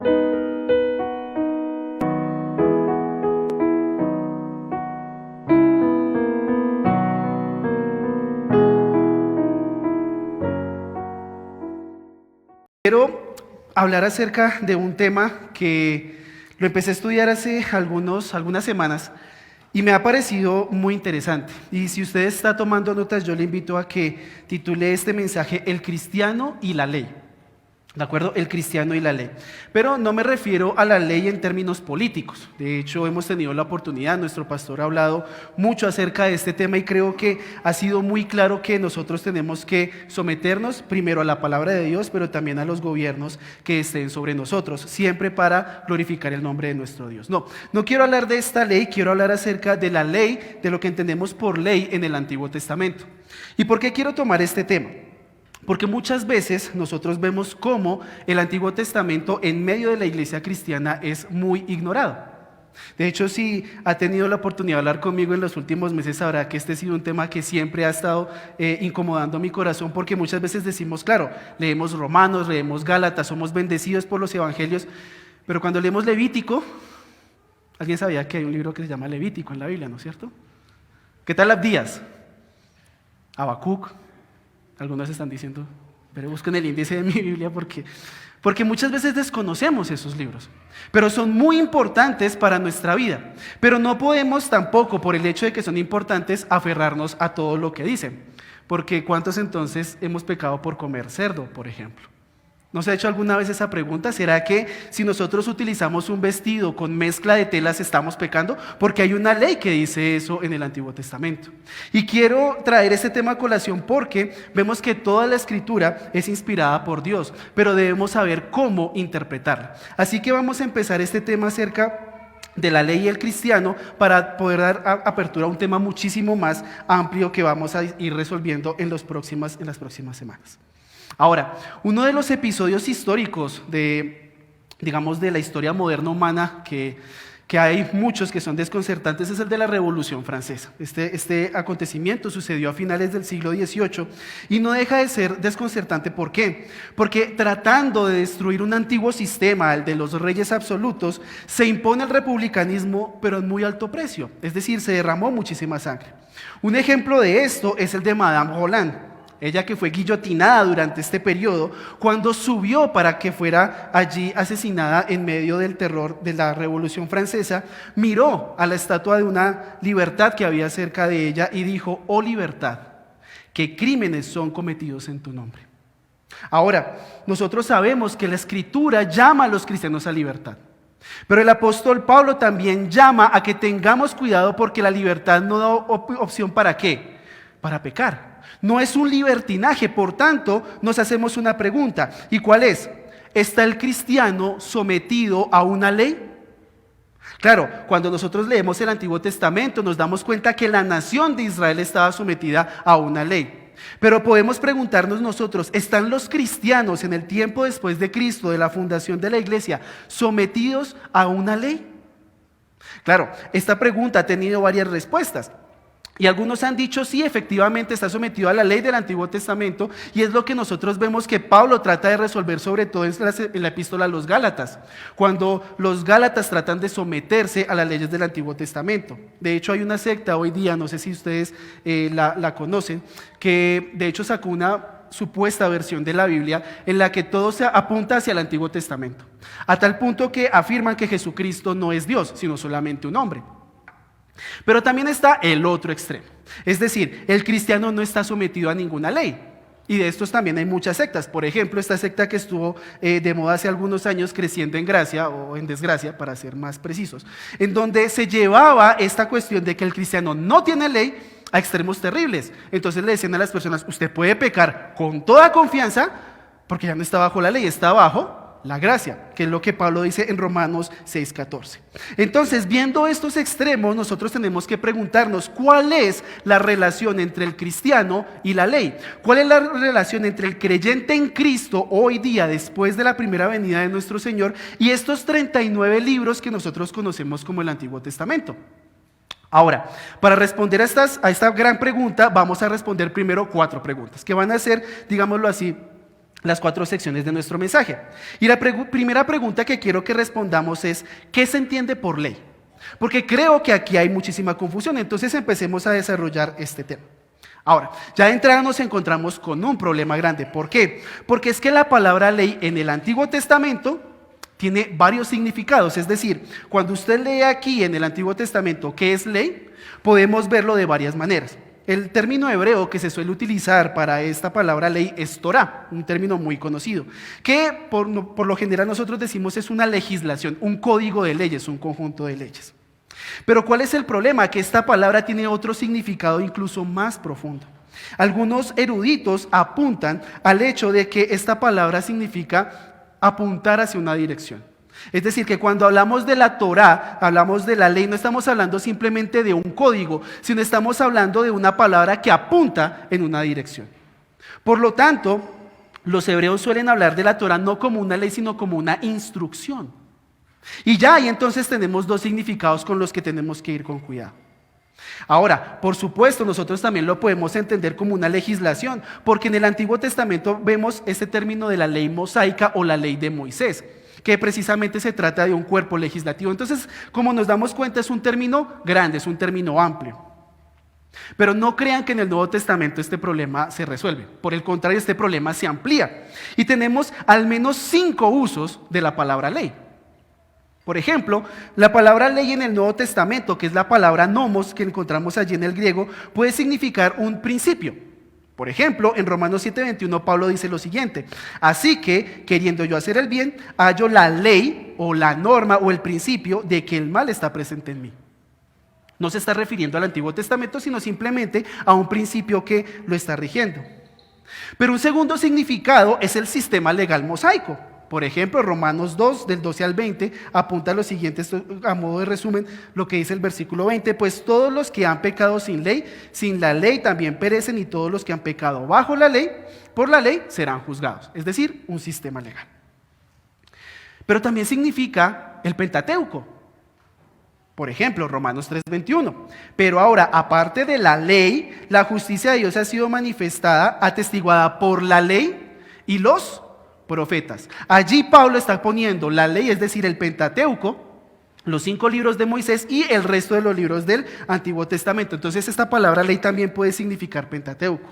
Quiero hablar acerca de un tema que lo empecé a estudiar hace algunas semanas y me ha parecido muy interesante. Y si usted está tomando notas, yo le invito a que titule este mensaje El cristiano y la ley. ¿De acuerdo? El cristiano y la ley. Pero no me refiero a la ley en términos políticos. De hecho, hemos tenido la oportunidad, nuestro pastor ha hablado mucho acerca de este tema y creo que ha sido muy claro que nosotros tenemos que someternos primero a la palabra de Dios, pero también a los gobiernos que estén sobre nosotros, siempre para glorificar el nombre de nuestro Dios. No quiero hablar de esta ley, quiero hablar acerca de la ley, de lo que entendemos por ley en el Antiguo Testamento. ¿Y por qué quiero tomar este tema? Porque muchas veces nosotros vemos cómo el Antiguo Testamento en medio de la iglesia cristiana es muy ignorado. De hecho, si ha tenido la oportunidad de hablar conmigo en los últimos meses, sabrá que este ha sido un tema que siempre ha estado incomodando mi corazón, porque muchas veces decimos, claro, leemos Romanos, leemos Gálatas, somos bendecidos por los evangelios, pero cuando leemos Levítico, ¿alguien sabía que hay un libro que se llama Levítico en la Biblia, no es cierto? ¿Qué tal Abdías? Habacuc. Algunos están diciendo, pero busquen el índice de mi Biblia porque muchas veces desconocemos esos libros, pero son muy importantes para nuestra vida. Pero no podemos tampoco, por el hecho de que son importantes, aferrarnos a todo lo que dicen, porque ¿cuántos entonces hemos pecado por comer cerdo, por ejemplo? ¿No se ha hecho alguna vez esa pregunta? ¿Será que si nosotros utilizamos un vestido con mezcla de telas estamos pecando? Porque hay una ley que dice eso en el Antiguo Testamento. Y quiero traer este tema a colación porque vemos que toda la Escritura es inspirada por Dios, pero debemos saber cómo interpretarla. Así que vamos a empezar este tema acerca de la ley y el cristiano para poder dar apertura a un tema muchísimo más amplio que vamos a ir resolviendo en las próximas semanas. Ahora, uno de los episodios históricos de la historia moderna humana que hay muchos que son desconcertantes es el de la Revolución Francesa. Este acontecimiento sucedió a finales del siglo XVIII y no deja de ser desconcertante. ¿Por qué? Porque tratando de destruir un antiguo sistema, el de los reyes absolutos, se impone el republicanismo, pero en muy alto precio. Es decir, se derramó muchísima sangre. Un ejemplo de esto es el de Madame Roland. Ella que fue guillotinada durante este periodo, cuando subió para que fuera allí asesinada en medio del terror de la Revolución Francesa, miró a la estatua de una libertad que había cerca de ella y dijo: «Oh libertad, ¿qué crímenes son cometidos en tu nombre?». Ahora, nosotros sabemos que la Escritura llama a los cristianos a libertad. Pero el apóstol Pablo también llama a que tengamos cuidado porque la libertad no da opción ¿para qué? Para pecar. No es un libertinaje, por tanto, nos hacemos una pregunta. ¿Y cuál es? ¿Está el cristiano sometido a una ley? Claro, cuando nosotros leemos el Antiguo Testamento nos damos cuenta que la nación de Israel estaba sometida a una ley. Pero podemos preguntarnos nosotros, ¿están los cristianos en el tiempo después de Cristo, de la fundación de la iglesia, sometidos a una ley? Claro, esta pregunta ha tenido varias respuestas. Y algunos han dicho, sí, efectivamente está sometido a la ley del Antiguo Testamento, y es lo que nosotros vemos que Pablo trata de resolver, sobre todo en la epístola a los Gálatas, cuando los Gálatas tratan de someterse a las leyes del Antiguo Testamento. De hecho, hay una secta hoy día, no sé si ustedes la conocen, que de hecho sacó una supuesta versión de la Biblia en la que todo se apunta hacia el Antiguo Testamento, a tal punto que afirman que Jesucristo no es Dios, sino solamente un hombre. Pero también está el otro extremo, es decir, el cristiano no está sometido a ninguna ley. Y de estos también hay muchas sectas. Por ejemplo, esta secta que estuvo de moda hace algunos años, Creciendo en Gracia o en Desgracia, para ser más precisos, en donde se llevaba esta cuestión de que el cristiano no tiene ley a extremos terribles. Entonces le decían a las personas, usted puede pecar con toda confianza porque ya no está bajo la ley, está bajo la gracia, que es lo que Pablo dice en Romanos 6:14. Entonces, viendo estos extremos, nosotros tenemos que preguntarnos cuál es la relación entre el cristiano y la ley. ¿Cuál es la relación entre el creyente en Cristo hoy día, después de la primera venida de nuestro Señor, y estos 39 libros que nosotros conocemos como el Antiguo Testamento? Ahora, para responder a esta gran pregunta, vamos a responder primero 4 preguntas, que van a ser, digámoslo así, las 4 secciones de nuestro mensaje. Y la primera pregunta que quiero que respondamos es, ¿qué se entiende por ley? Porque creo que aquí hay muchísima confusión, entonces empecemos a desarrollar este tema. Ahora, ya de entrada nos encontramos con un problema grande. ¿Por qué? Porque es que la palabra ley en el Antiguo Testamento tiene varios significados. Es decir, cuando usted lee aquí en el Antiguo Testamento qué es ley, podemos verlo de varias maneras. El término hebreo que se suele utilizar para esta palabra ley es Torah, un término muy conocido, que por lo general nosotros decimos es una legislación, un código de leyes, un conjunto de leyes. Pero ¿cuál es el problema? Que esta palabra tiene otro significado incluso más profundo. Algunos eruditos apuntan al hecho de que esta palabra significa apuntar hacia una dirección. Es decir, que cuando hablamos de la Torá, hablamos de la ley, no estamos hablando simplemente de un código, sino estamos hablando de una palabra que apunta en una dirección. Por lo tanto, los hebreos suelen hablar de la Torá no como una ley, sino como una instrucción. Y ya ahí entonces tenemos 2 significados con los que tenemos que ir con cuidado. Ahora, por supuesto, nosotros también lo podemos entender como una legislación, porque en el Antiguo Testamento vemos este término de la ley mosaica o la ley de Moisés, que precisamente se trata de un cuerpo legislativo. Entonces, como nos damos cuenta, es un término grande, es un término amplio. Pero no crean que en el Nuevo Testamento este problema se resuelve. Por el contrario, este problema se amplía. Y tenemos al menos 5 usos de la palabra ley. Por ejemplo, la palabra ley en el Nuevo Testamento, que es la palabra nomos que encontramos allí en el griego, puede significar un principio. Por ejemplo, en Romanos 7:21 Pablo dice lo siguiente: así que, queriendo yo hacer el bien, hallo la ley o la norma o el principio de que el mal está presente en mí. No se está refiriendo al Antiguo Testamento, sino simplemente a un principio que lo está rigiendo. Pero un segundo significado es el sistema legal mosaico. Por ejemplo, Romanos 2, del 12 al 20, apunta lo siguiente, esto a modo de resumen, lo que dice el versículo 20, pues todos los que han pecado sin la ley también perecen, y todos los que han pecado bajo la ley, por la ley serán juzgados. Es decir, un sistema legal. Pero también significa el Pentateuco. Por ejemplo, Romanos 3:21. Pero ahora, aparte de la ley, la justicia de Dios ha sido manifestada, atestiguada por la ley y los profetas. Allí Pablo está poniendo la ley, es decir, el Pentateuco, los 5 libros de Moisés y el resto de los libros del Antiguo Testamento. Entonces esta palabra ley también puede significar Pentateuco.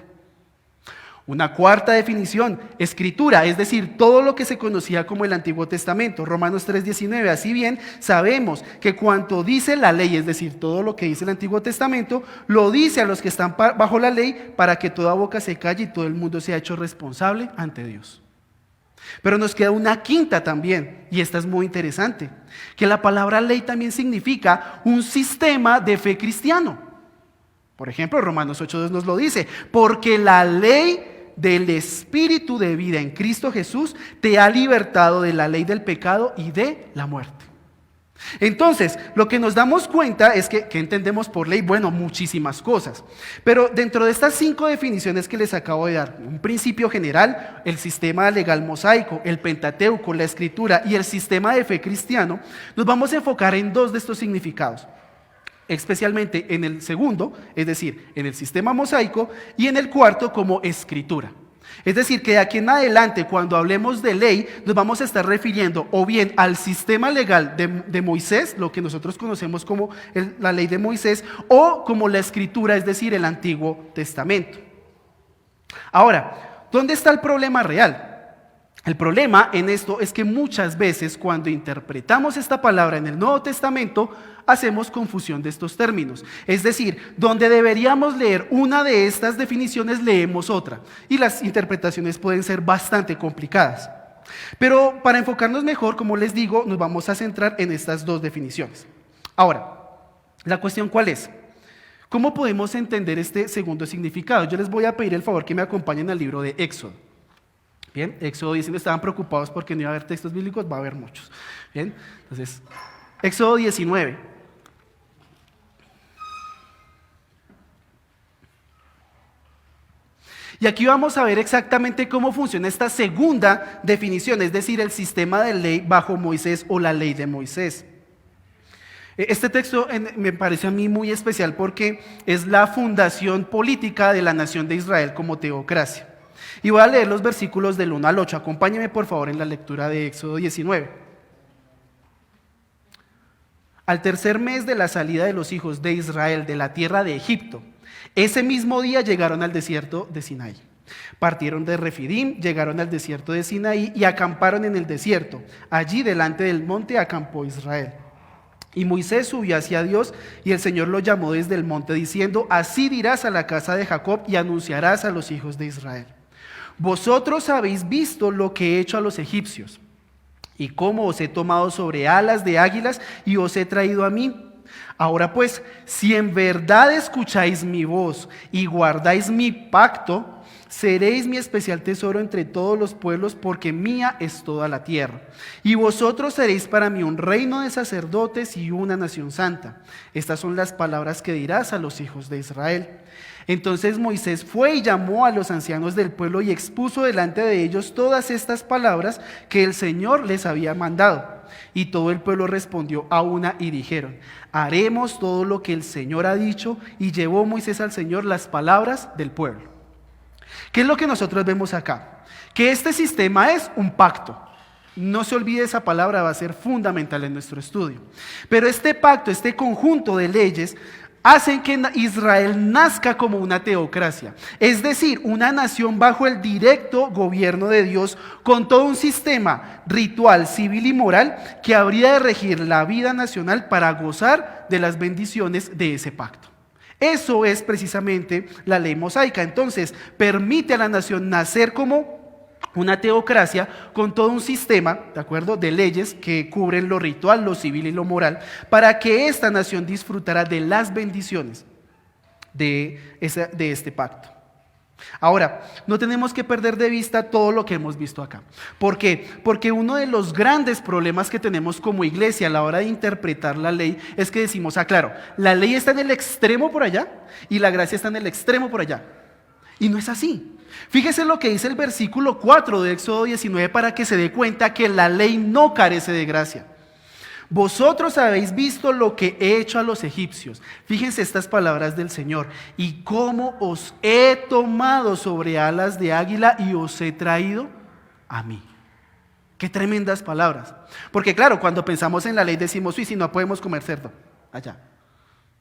Una cuarta definición, escritura, es decir, todo lo que se conocía como el Antiguo Testamento. Romanos 3:19, así bien, sabemos que cuanto dice la ley, es decir, todo lo que dice el Antiguo Testamento, lo dice a los que están bajo la ley, para que toda boca se calle y todo el mundo sea hecho responsable ante Dios. Pero nos queda una quinta también, y esta es muy interesante, que la palabra ley también significa un sistema de fe cristiano. Por ejemplo, Romanos 8:2 nos lo dice: porque la ley del Espíritu de vida en Cristo Jesús te ha libertado de la ley del pecado y de la muerte. Entonces, lo que nos damos cuenta es que, ¿qué entendemos por ley? Bueno, muchísimas cosas. Pero dentro de estas 5 definiciones que les acabo de dar, un principio general, el sistema legal mosaico, el Pentateuco, la escritura y el sistema de fe cristiano, nos vamos a enfocar en 2 de estos significados. Especialmente en el segundo, es decir, en el sistema mosaico, y en el cuarto como escritura. Es decir, que de aquí en adelante, cuando hablemos de ley, nos vamos a estar refiriendo o bien al sistema legal de Moisés, lo que nosotros conocemos como la ley de Moisés, o como la escritura, es decir, el Antiguo Testamento. Ahora, ¿dónde está el problema real? El problema en esto es que muchas veces cuando interpretamos esta palabra en el Nuevo Testamento, hacemos confusión de estos términos. Es decir, donde deberíamos leer una de estas definiciones, leemos otra. Y las interpretaciones pueden ser bastante complicadas. Pero para enfocarnos mejor, como les digo, nos vamos a centrar en estas 2 definiciones. Ahora, ¿la cuestión cuál es? ¿Cómo podemos entender este segundo significado? Yo les voy a pedir el favor que me acompañen al libro de Éxodo. Bien, Éxodo 19, estaban preocupados porque no iba a haber textos bíblicos, va a haber muchos. Bien, entonces, Éxodo 19. Y aquí vamos a ver exactamente cómo funciona esta segunda definición, es decir, el sistema de ley bajo Moisés o la ley de Moisés. Este texto me parece a mí muy especial porque es la fundación política de la nación de Israel como teocracia. Y voy a leer los versículos del 1 al 8. Acompáñeme por favor en la lectura de Éxodo 19. Al tercer mes de la salida de los hijos de Israel de la tierra de Egipto, ese mismo día llegaron al desierto de Sinaí. Partieron de Refidim, llegaron al desierto de Sinaí y acamparon en el desierto. Allí delante del monte acampó Israel. Y Moisés subió hacia Dios y el Señor lo llamó desde el monte diciendo: así dirás a la casa de Jacob y anunciarás a los hijos de Israel: vosotros habéis visto lo que he hecho a los egipcios y cómo os he tomado sobre alas de águilas y os he traído a mí. Ahora pues, si en verdad escucháis mi voz y guardáis mi pacto, seréis mi especial tesoro entre todos los pueblos, porque mía es toda la tierra. Y vosotros seréis para mí un reino de sacerdotes y una nación santa. Estas son las palabras que dirás a los hijos de Israel. Entonces Moisés fue y llamó a los ancianos del pueblo y expuso delante de ellos todas estas palabras que el Señor les había mandado. Y todo el pueblo respondió a una y dijeron: haremos todo lo que el Señor ha dicho. Y llevó Moisés al Señor las palabras del pueblo. ¿Qué es lo que nosotros vemos acá? Que este sistema es un pacto. No se olvide esa palabra, va a ser fundamental en nuestro estudio. Pero este pacto, este conjunto de leyes, hacen que Israel nazca como una teocracia, es decir, una nación bajo el directo gobierno de Dios, con todo un sistema ritual, civil y moral que habría de regir la vida nacional para gozar de las bendiciones de ese pacto. Eso es precisamente la ley mosaica. Entonces, permite a la nación nacer como una teocracia con todo un sistema, ¿de acuerdo?, de leyes que cubren lo ritual, lo civil y lo moral, para que esta nación disfrutara de las bendiciones de este pacto. Ahora, no tenemos que perder de vista todo lo que hemos visto acá. ¿Por qué? Porque uno de los grandes problemas que tenemos como iglesia a la hora de interpretar la ley es que decimos: claro, la ley está en el extremo por allá y la gracia está en el extremo por allá. Y no es así. Fíjese lo que dice el versículo 4 de Éxodo 19 para que se dé cuenta que la ley no carece de gracia. Vosotros habéis visto lo que he hecho a los egipcios. Fíjense estas palabras del Señor: y cómo os he tomado sobre alas de águila y os he traído a mí. Qué tremendas palabras. Porque claro, cuando pensamos en la ley decimos: sí, no podemos comer cerdo allá.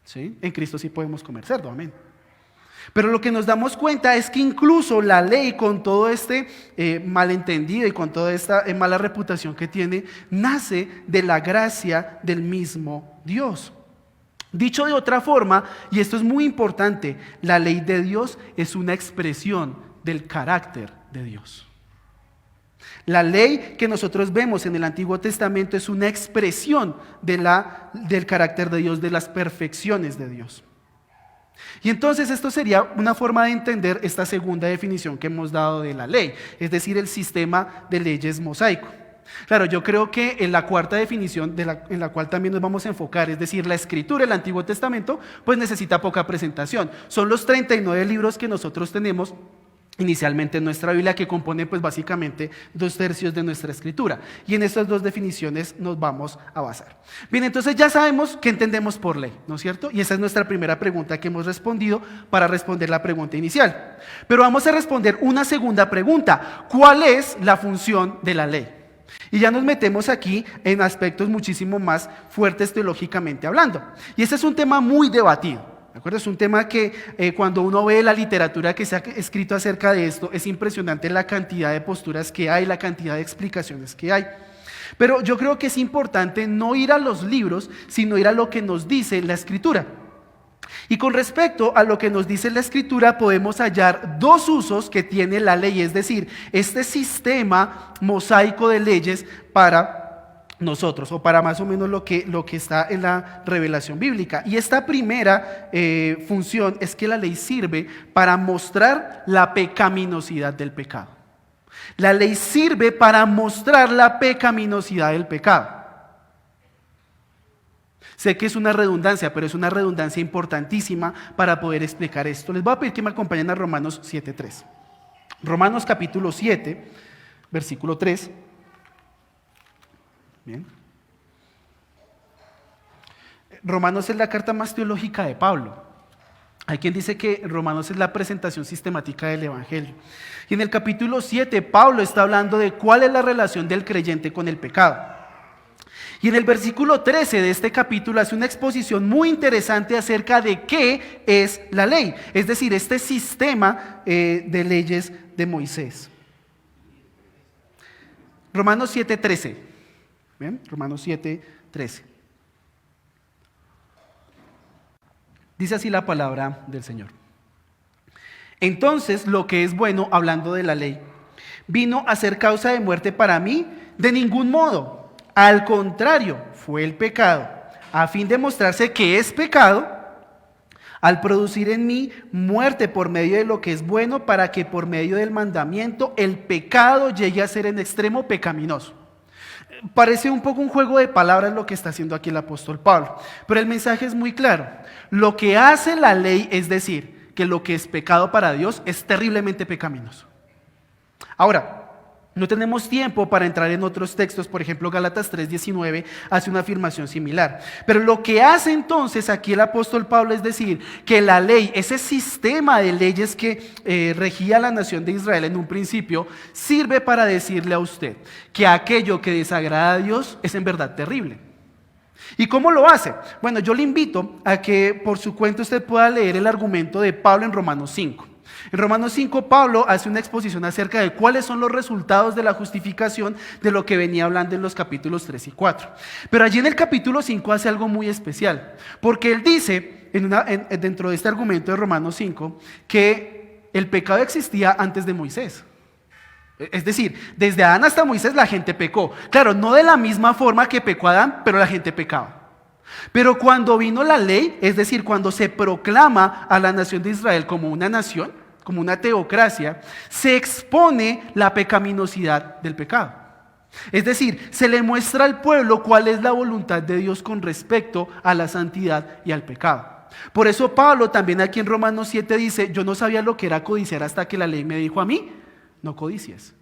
¿Sí? En Cristo sí podemos comer cerdo, amén. Pero lo que nos damos cuenta es que incluso la ley, con todo este malentendido y con toda esta mala reputación que tiene, nace de la gracia del mismo Dios. Dicho de otra forma, y esto es muy importante, la ley de Dios es una expresión del carácter de Dios. La ley que nosotros vemos en el Antiguo Testamento es una expresión del carácter de Dios, de las perfecciones de Dios. Y entonces esto sería una forma de entender esta segunda definición que hemos dado de la ley, es decir, el sistema de leyes mosaico. Claro, yo creo que en la cuarta definición en la cual también nos vamos a enfocar, es decir, la escritura del Antiguo Testamento, pues necesita poca presentación. Son los 39 libros que nosotros tenemos inicialmente en nuestra Biblia, que compone pues básicamente 2/3 de nuestra escritura, y en estas dos definiciones nos vamos a basar. Bien, entonces ya sabemos qué entendemos por ley, ¿no es cierto? Y esa es nuestra primera pregunta que hemos respondido para responder la pregunta inicial. Pero vamos a responder una segunda pregunta: ¿cuál es la función de la ley? Y ya nos metemos aquí en aspectos muchísimo más fuertes teológicamente hablando, y este es un tema muy debatido. ¿De acuerdo? Es un tema que cuando uno ve la literatura que se ha escrito acerca de esto, es impresionante la cantidad de posturas que hay, la cantidad de explicaciones que hay. Pero yo creo que es importante no ir a los libros, sino ir a lo que nos dice la Escritura. Y con respecto a lo que nos dice la Escritura, podemos hallar dos usos que tiene la ley, es decir, este sistema mosaico de leyes para nosotros, o para más o menos lo que está en la revelación bíblica. Y esta primera función es que la ley sirve para mostrar la pecaminosidad del pecado. La ley sirve para mostrar la pecaminosidad del pecado. Sé que es una redundancia, pero es una redundancia importantísima para poder explicar esto. Les voy a pedir que me acompañen a Romanos 7:3. Romanos capítulo 7, versículo 3. Bien. Romanos es la carta más teológica de Pablo. Hay quien dice que Romanos es la presentación sistemática del Evangelio. Y en el capítulo 7, Pablo está hablando de cuál es la relación del creyente con el pecado. Y en el versículo 13 de este capítulo hace una exposición muy interesante acerca de qué es la ley, es decir, este sistema de leyes de Moisés. Romanos 7:13. ¿Bien? Romanos 7:13. Dice así la palabra del Señor. Entonces, lo que es bueno, hablando de la ley, vino a ser causa de muerte para mí, de ningún modo. Al contrario, fue el pecado, a fin de mostrarse que es pecado, al producir en mí muerte por medio de lo que es bueno, para que por medio del mandamiento el pecado llegue a ser en extremo pecaminoso. Parece un poco un juego de palabras lo que está haciendo aquí el apóstol Pablo, pero el mensaje es muy claro. Lo que hace la ley es decir que lo que es pecado para Dios es terriblemente pecaminoso. Ahora, no tenemos tiempo para entrar en otros textos, por ejemplo, Gálatas 3:19 hace una afirmación similar. Pero lo que hace entonces aquí el apóstol Pablo es decir que la ley, ese sistema de leyes que regía la nación de Israel en un principio, sirve para decirle a usted que aquello que desagrada a Dios es en verdad terrible. ¿Y cómo lo hace? Bueno, yo le invito a que por su cuenta usted pueda leer el argumento de Pablo en Romanos 5. En Romanos 5, Pablo hace una exposición acerca de cuáles son los resultados de la justificación de lo que venía hablando en los capítulos 3 y 4. Pero allí en el capítulo 5 hace algo muy especial, porque él dice, dentro de este argumento de Romanos 5, que el pecado existía antes de Moisés. Es decir, desde Adán hasta Moisés la gente pecó. Claro, no de la misma forma que pecó Adán, pero la gente pecaba. Pero cuando vino la ley, es decir, cuando se proclama a la nación de Israel como una nación, como una teocracia, se expone la pecaminosidad del pecado. Es decir, se le muestra al pueblo cuál es la voluntad de Dios con respecto a la santidad y al pecado. Por eso Pablo también aquí en Romanos 7 dice, yo no sabía lo que era codiciar hasta que la ley me dijo a mí, no codicies.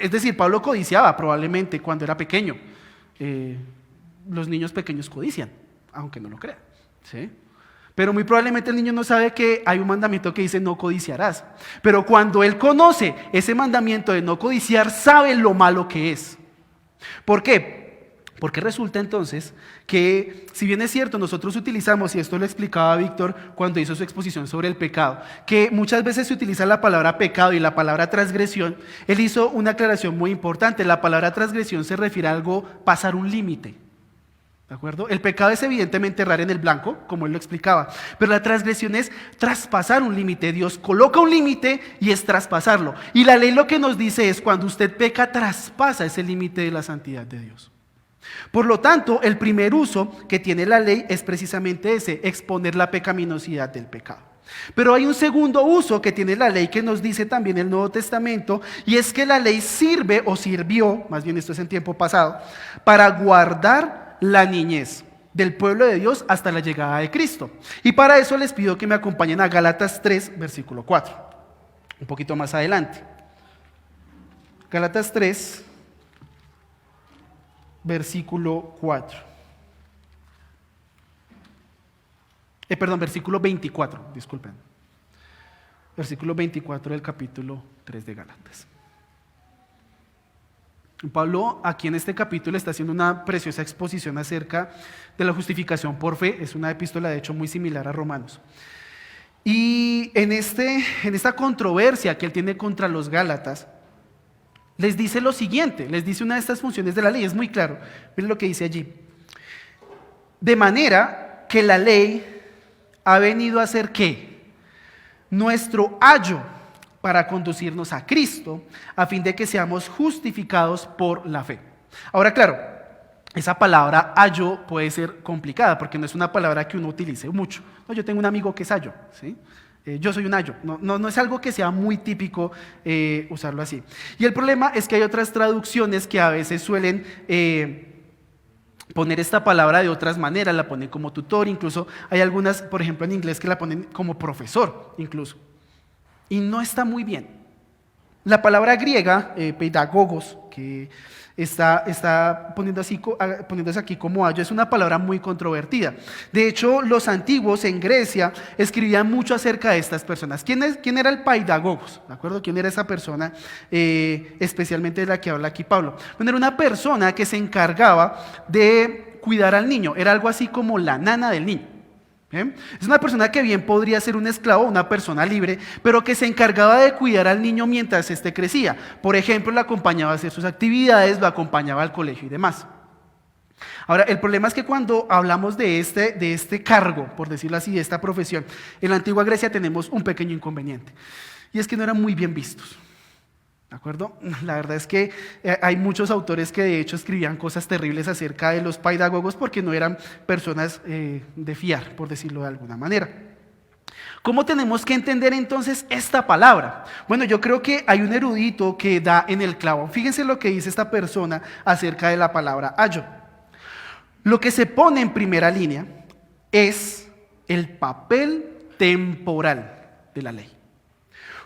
Es decir, Pablo codiciaba probablemente cuando era pequeño. Los niños pequeños codician, aunque no lo crean, ¿sí? Pero muy probablemente el niño no sabe que hay un mandamiento que dice no codiciarás. Pero cuando él conoce ese mandamiento de no codiciar, sabe lo malo que es. ¿Por qué? Porque resulta entonces que, si bien es cierto, nosotros utilizamos, y esto lo explicaba Víctor cuando hizo su exposición sobre el pecado, que muchas veces se utiliza la palabra pecado y la palabra transgresión, él hizo una aclaración muy importante. La palabra transgresión se refiere a algo, pasar un límite. ¿De acuerdo? El pecado es evidentemente errar en el blanco, como él lo explicaba, pero la transgresión es traspasar un límite. Dios coloca un límite y es traspasarlo. Y la ley lo que nos dice es cuando usted peca, traspasa ese límite de la santidad de Dios. Por lo tanto, el primer uso que tiene la ley es precisamente ese, exponer la pecaminosidad del pecado. Pero hay un segundo uso que tiene la ley que nos dice también el Nuevo Testamento, y es que la ley sirve o sirvió, más bien esto es en tiempo pasado, para guardar la niñez del pueblo de Dios hasta la llegada de Cristo. Y para eso les pido que me acompañen a Gálatas 3, versículo 4, un poquito más adelante. Gálatas 3, versículo 4. Versículo 24, disculpen. Versículo 24 del capítulo 3 de Gálatas. Pablo aquí en este capítulo está haciendo una preciosa exposición acerca de la justificación por fe. Es una epístola de hecho muy similar a Romanos. Y en esta controversia que él tiene contra los Gálatas, les dice lo siguiente, les dice una de estas funciones de la ley, es muy claro. Miren lo que dice allí. De manera que la ley ha venido a ser ¿qué? Nuestro ayo para conducirnos a Cristo, a fin de que seamos justificados por la fe. Ahora, claro, esa palabra ayo puede ser complicada, porque no es una palabra que uno utilice mucho. No, yo tengo un amigo que es ayo, ¿sí? Yo soy un ayo. No es algo que sea muy típico usarlo así. Y el problema es que hay otras traducciones que a veces suelen poner esta palabra de otras maneras, la ponen como tutor, incluso hay algunas, por ejemplo en inglés, que la ponen como profesor, incluso. Y no está muy bien. La palabra griega, pedagogos, que está poniéndose aquí como ayo, es una palabra muy controvertida. De hecho, los antiguos en Grecia escribían mucho acerca de estas personas. ¿Quién era el paidagogos? ¿De acuerdo? ¿Quién era esa persona, especialmente de la que habla aquí Pablo? Bueno, era una persona que se encargaba de cuidar al niño, era algo así como la nana del niño. ¿Bien? Es una persona que bien podría ser un esclavo, una persona libre, pero que se encargaba de cuidar al niño mientras éste crecía. Por ejemplo, lo acompañaba a hacer sus actividades, lo acompañaba al colegio y demás. Ahora, el problema es que cuando hablamos de este cargo, por decirlo así, de esta profesión, en la antigua Grecia tenemos un pequeño inconveniente, y es que no eran muy bien vistos. ¿De acuerdo? La verdad es que hay muchos autores que de hecho escribían cosas terribles acerca de los paidagogos porque no eran personas de fiar, por decirlo de alguna manera. ¿Cómo tenemos que entender entonces esta palabra? Bueno, yo creo que hay un erudito que da en el clavo. Fíjense lo que dice esta persona acerca de la palabra ayo. Lo que se pone en primera línea es el papel temporal de la ley.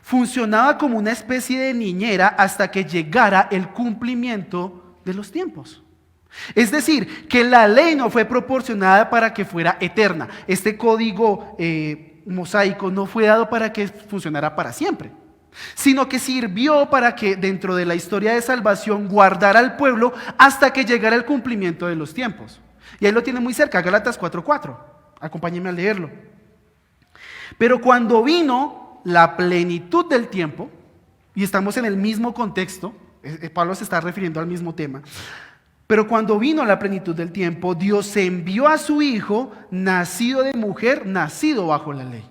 Funcionaba como una especie de niñera hasta que llegara el cumplimiento de los tiempos. Es decir, que la ley no fue proporcionada para que fuera eterna. Este código mosaico no fue dado para que funcionara para siempre, sino que sirvió para que dentro de la historia de salvación guardara al pueblo hasta que llegara el cumplimiento de los tiempos. Y ahí lo tiene muy cerca, Gálatas 4:4. Acompáñenme a leerlo. Pero cuando vino la plenitud del tiempo, y estamos en el mismo contexto, Pablo se está refiriendo al mismo tema, pero cuando vino la plenitud del tiempo, Dios envió a su Hijo, nacido de mujer, nacido bajo la ley.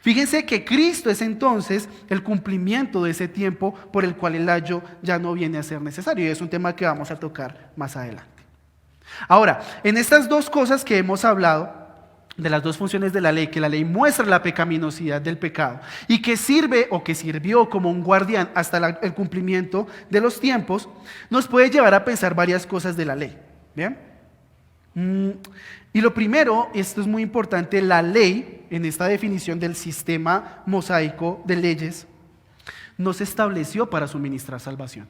Fíjense que Cristo es entonces el cumplimiento de ese tiempo por el cual el ayo ya no viene a ser necesario, y es un tema que vamos a tocar más adelante. Ahora, en estas dos cosas que hemos hablado, de las dos funciones de la ley, que la ley muestra la pecaminosidad del pecado y que sirve o que sirvió como un guardián hasta el cumplimiento de los tiempos, nos puede llevar a pensar varias cosas de la ley. ¿Bien? Y lo primero, esto es muy importante, la ley, en esta definición del sistema mosaico de leyes, no se estableció para suministrar salvación.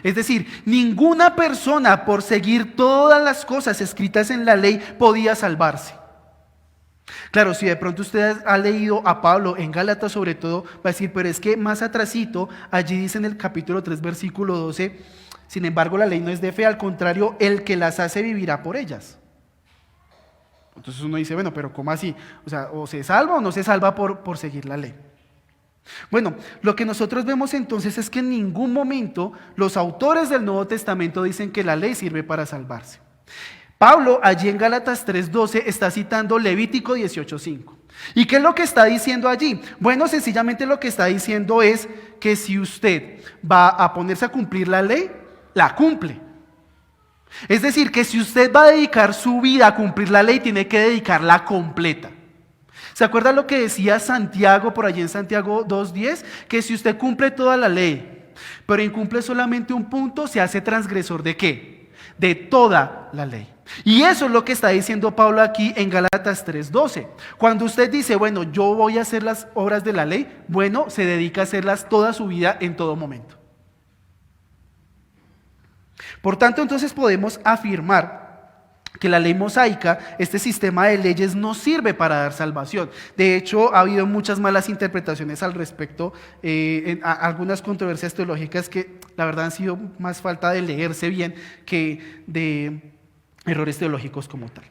Es decir, ninguna persona por seguir todas las cosas escritas en la ley podía salvarse. Claro, si de pronto usted ha leído a Pablo en Gálatas sobre todo, va a decir, pero es que más atrasito, allí dice en el capítulo 3, versículo 12, sin embargo la ley no es de fe, al contrario, el que las hace vivirá por ellas. Entonces uno dice, bueno, pero ¿cómo así? O sea, o se salva o no se salva por seguir la ley. Bueno, lo que nosotros vemos entonces es que en ningún momento los autores del Nuevo Testamento dicen que la ley sirve para salvarse. Pablo allí en Gálatas 3:12 está citando Levítico 18:5. ¿Y qué es lo que está diciendo allí? Bueno, sencillamente lo que está diciendo es que si usted va a ponerse a cumplir la ley, la cumple. Es decir, que si usted va a dedicar su vida a cumplir la ley, tiene que dedicarla completa. ¿Se acuerda lo que decía Santiago por allí en Santiago 2:10? Que si usted cumple toda la ley, pero incumple solamente un punto, se hace transgresor ¿de qué? De toda la ley. Y eso es lo que está diciendo Pablo aquí en Gálatas 3:12. Cuando usted dice, bueno, yo voy a hacer las obras de la ley, bueno, se dedica a hacerlas toda su vida en todo momento. Por tanto, entonces podemos afirmar que la ley mosaica, este sistema de leyes, no sirve para dar salvación. De hecho, ha habido muchas malas interpretaciones al respecto, algunas controversias teológicas que la verdad han sido más falta de leerse bien que de errores teológicos como tal.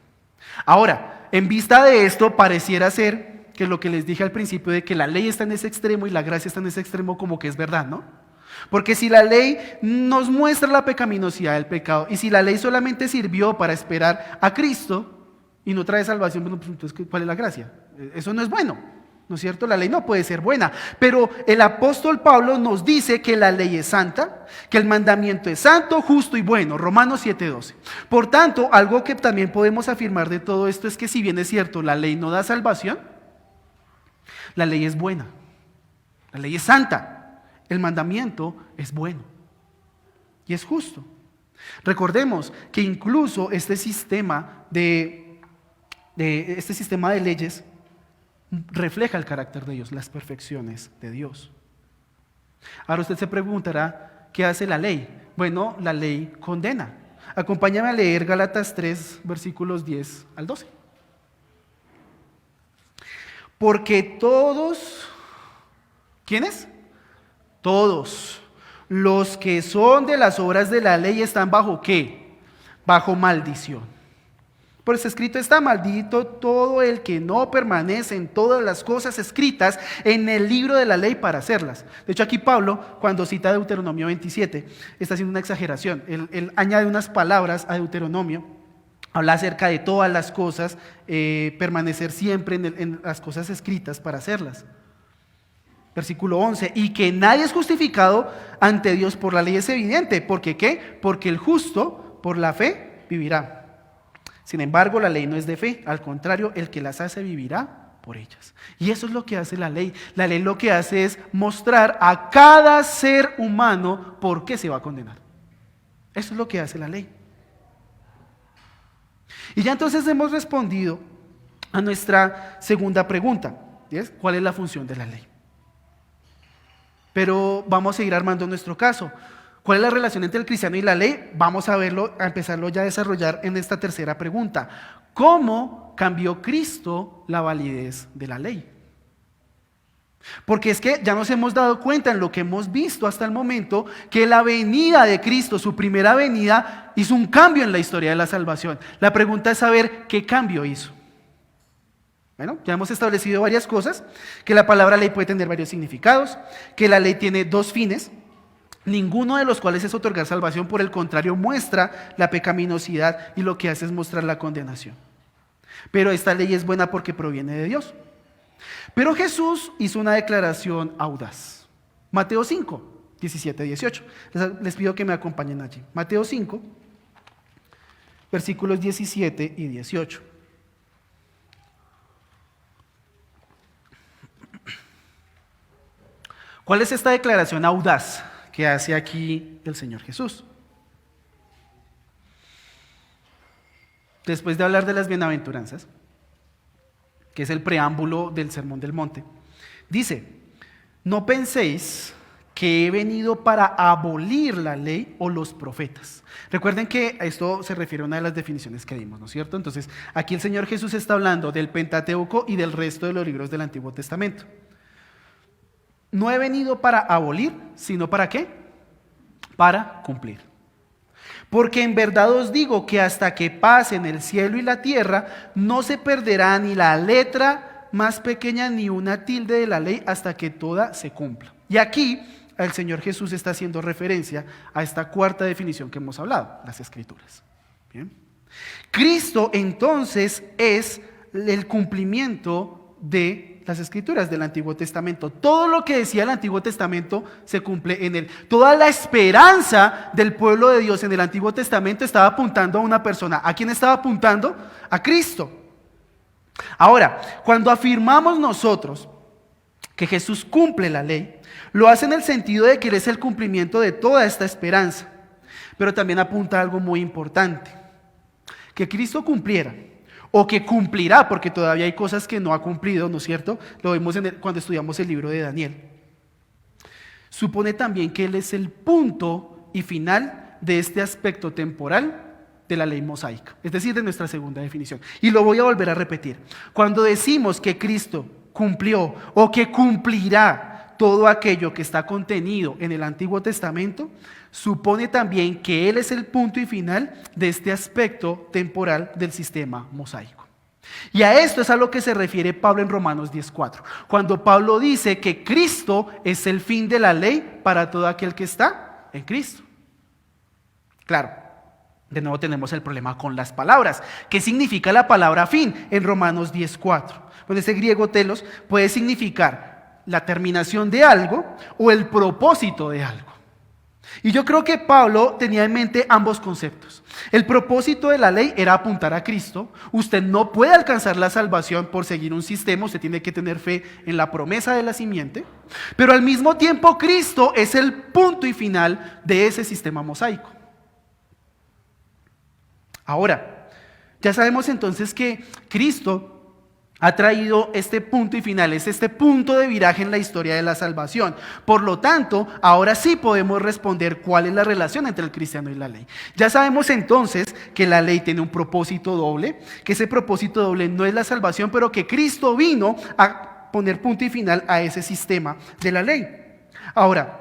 Ahora, en vista de esto, pareciera ser que lo que les dije al principio de que la ley está en ese extremo y la gracia está en ese extremo como que es verdad, ¿no? Porque si la ley nos muestra la pecaminosidad del pecado y si la ley solamente sirvió para esperar a Cristo y no trae salvación, bueno, pues entonces ¿cuál es la gracia? Eso no es bueno, ¿no es cierto? La ley no puede ser buena, pero el apóstol Pablo nos dice que la ley es santa, que el mandamiento es santo, justo y bueno, Romanos 7:12. Por tanto, algo que también podemos afirmar de todo esto es que si bien es cierto, la ley no da salvación, la ley es buena, la ley es santa. El mandamiento es bueno y es justo. Recordemos que incluso este sistema de leyes refleja el carácter de Dios, las perfecciones de Dios. Ahora usted se preguntará, ¿qué hace la ley? Bueno, la ley condena. Acompáñame a leer Gálatas 3, versículos 10 al 12. Porque todos, ¿quiénes? Todos los que son de las obras de la ley están bajo ¿qué? Bajo maldición. Por eso escrito está: maldito todo el que no permanece en todas las cosas escritas en el libro de la ley para hacerlas. De hecho, aquí Pablo, cuando cita Deuteronomio 27, está haciendo una exageración. Él añade unas palabras a Deuteronomio, habla acerca de todas las cosas, permanecer siempre en las cosas escritas para hacerlas. Versículo 11, y que nadie es justificado ante Dios por la ley es evidente. ¿Por qué qué? Porque el justo por la fe vivirá. Sin embargo, la ley no es de fe, al contrario, el que las hace vivirá por ellas. Y eso es lo que hace la ley. La ley lo que hace es mostrar a cada ser humano por qué se va a condenar. Eso es lo que hace la ley. Y ya entonces hemos respondido a nuestra segunda pregunta, ¿sí? ¿Cuál es la función de la ley? Pero vamos a seguir armando nuestro caso. ¿Cuál es la relación entre el cristiano y la ley? Vamos a verlo, a empezarlo ya a desarrollar en esta tercera pregunta. ¿Cómo cambió Cristo la validez de la ley? Porque es que ya nos hemos dado cuenta en lo que hemos visto hasta el momento que la venida de Cristo, su primera venida, hizo un cambio en la historia de la salvación. La pregunta es saber qué cambio hizo. Bueno, ya hemos establecido varias cosas, que la palabra ley puede tener varios significados, que la ley tiene dos fines, ninguno de los cuales es otorgar salvación, por el contrario muestra la pecaminosidad y lo que hace es mostrar la condenación. Pero esta ley es buena porque proviene de Dios. Pero Jesús hizo una declaración audaz. Mateo 5, 17, 18. Les pido que me acompañen allí. Mateo 5, versículos 17 y 18. ¿Cuál es esta declaración audaz que hace aquí el Señor Jesús? Después de hablar de las bienaventuranzas, que es el preámbulo del Sermón del Monte, dice: no penséis que he venido para abolir la ley o los profetas. Recuerden que esto se refiere a una de las definiciones que dimos, ¿no es cierto? Entonces, aquí el Señor Jesús está hablando del Pentateuco y del resto de los libros del Antiguo Testamento. No he venido para abolir, sino ¿para qué? Para cumplir. Porque en verdad os digo que hasta que pasen el cielo y la tierra, no se perderá ni la letra más pequeña ni una tilde de la ley hasta que toda se cumpla. Y aquí el Señor Jesús está haciendo referencia a esta cuarta definición que hemos hablado, las Escrituras. ¿Bien? Cristo entonces es el cumplimiento de las Escrituras del Antiguo Testamento. Todo lo que decía el Antiguo Testamento se cumple en él. Toda la esperanza del pueblo de Dios en el Antiguo Testamento estaba apuntando a una persona. ¿A quién estaba apuntando? A Cristo. Ahora, cuando afirmamos nosotros que Jesús cumple la ley, lo hace en el sentido de que Él es el cumplimiento de toda esta esperanza, pero también apunta a algo muy importante: que Cristo cumpliera, o que cumplirá, porque todavía hay cosas que no ha cumplido, ¿no es cierto? Lo vemos cuando estudiamos el libro de Daniel. Supone también que Él es el punto y final de este aspecto temporal de la ley mosaica, es decir, de nuestra segunda definición. Y lo voy a volver a repetir. Cuando decimos que Cristo cumplió o que cumplirá todo aquello que está contenido en el Antiguo Testamento, supone también que Él es el punto y final de este aspecto temporal del sistema mosaico. Y a esto es a lo que se refiere Pablo en Romanos 10:4, cuando Pablo dice que Cristo es el fin de la ley para todo aquel que está en Cristo. Claro, de nuevo tenemos el problema con las palabras. ¿Qué significa la palabra fin en Romanos 10:4? Pues ese griego telos puede significar la terminación de algo o el propósito de algo. Y yo creo que Pablo tenía en mente ambos conceptos. El propósito de la ley era apuntar a Cristo. Usted no puede alcanzar la salvación por seguir un sistema, usted tiene que tener fe en la promesa de la simiente. Pero al mismo tiempo Cristo es el punto y final de ese sistema mosaico. Ahora, ya sabemos entonces que Cristo ha traído este punto y final, es este punto de viraje en la historia de la salvación. Por lo tanto, ahora sí podemos responder cuál es la relación entre el cristiano y la ley. Ya sabemos entonces que la ley tiene un propósito doble, que ese propósito doble no es la salvación, pero que Cristo vino a poner punto y final a ese sistema de la ley. Ahora,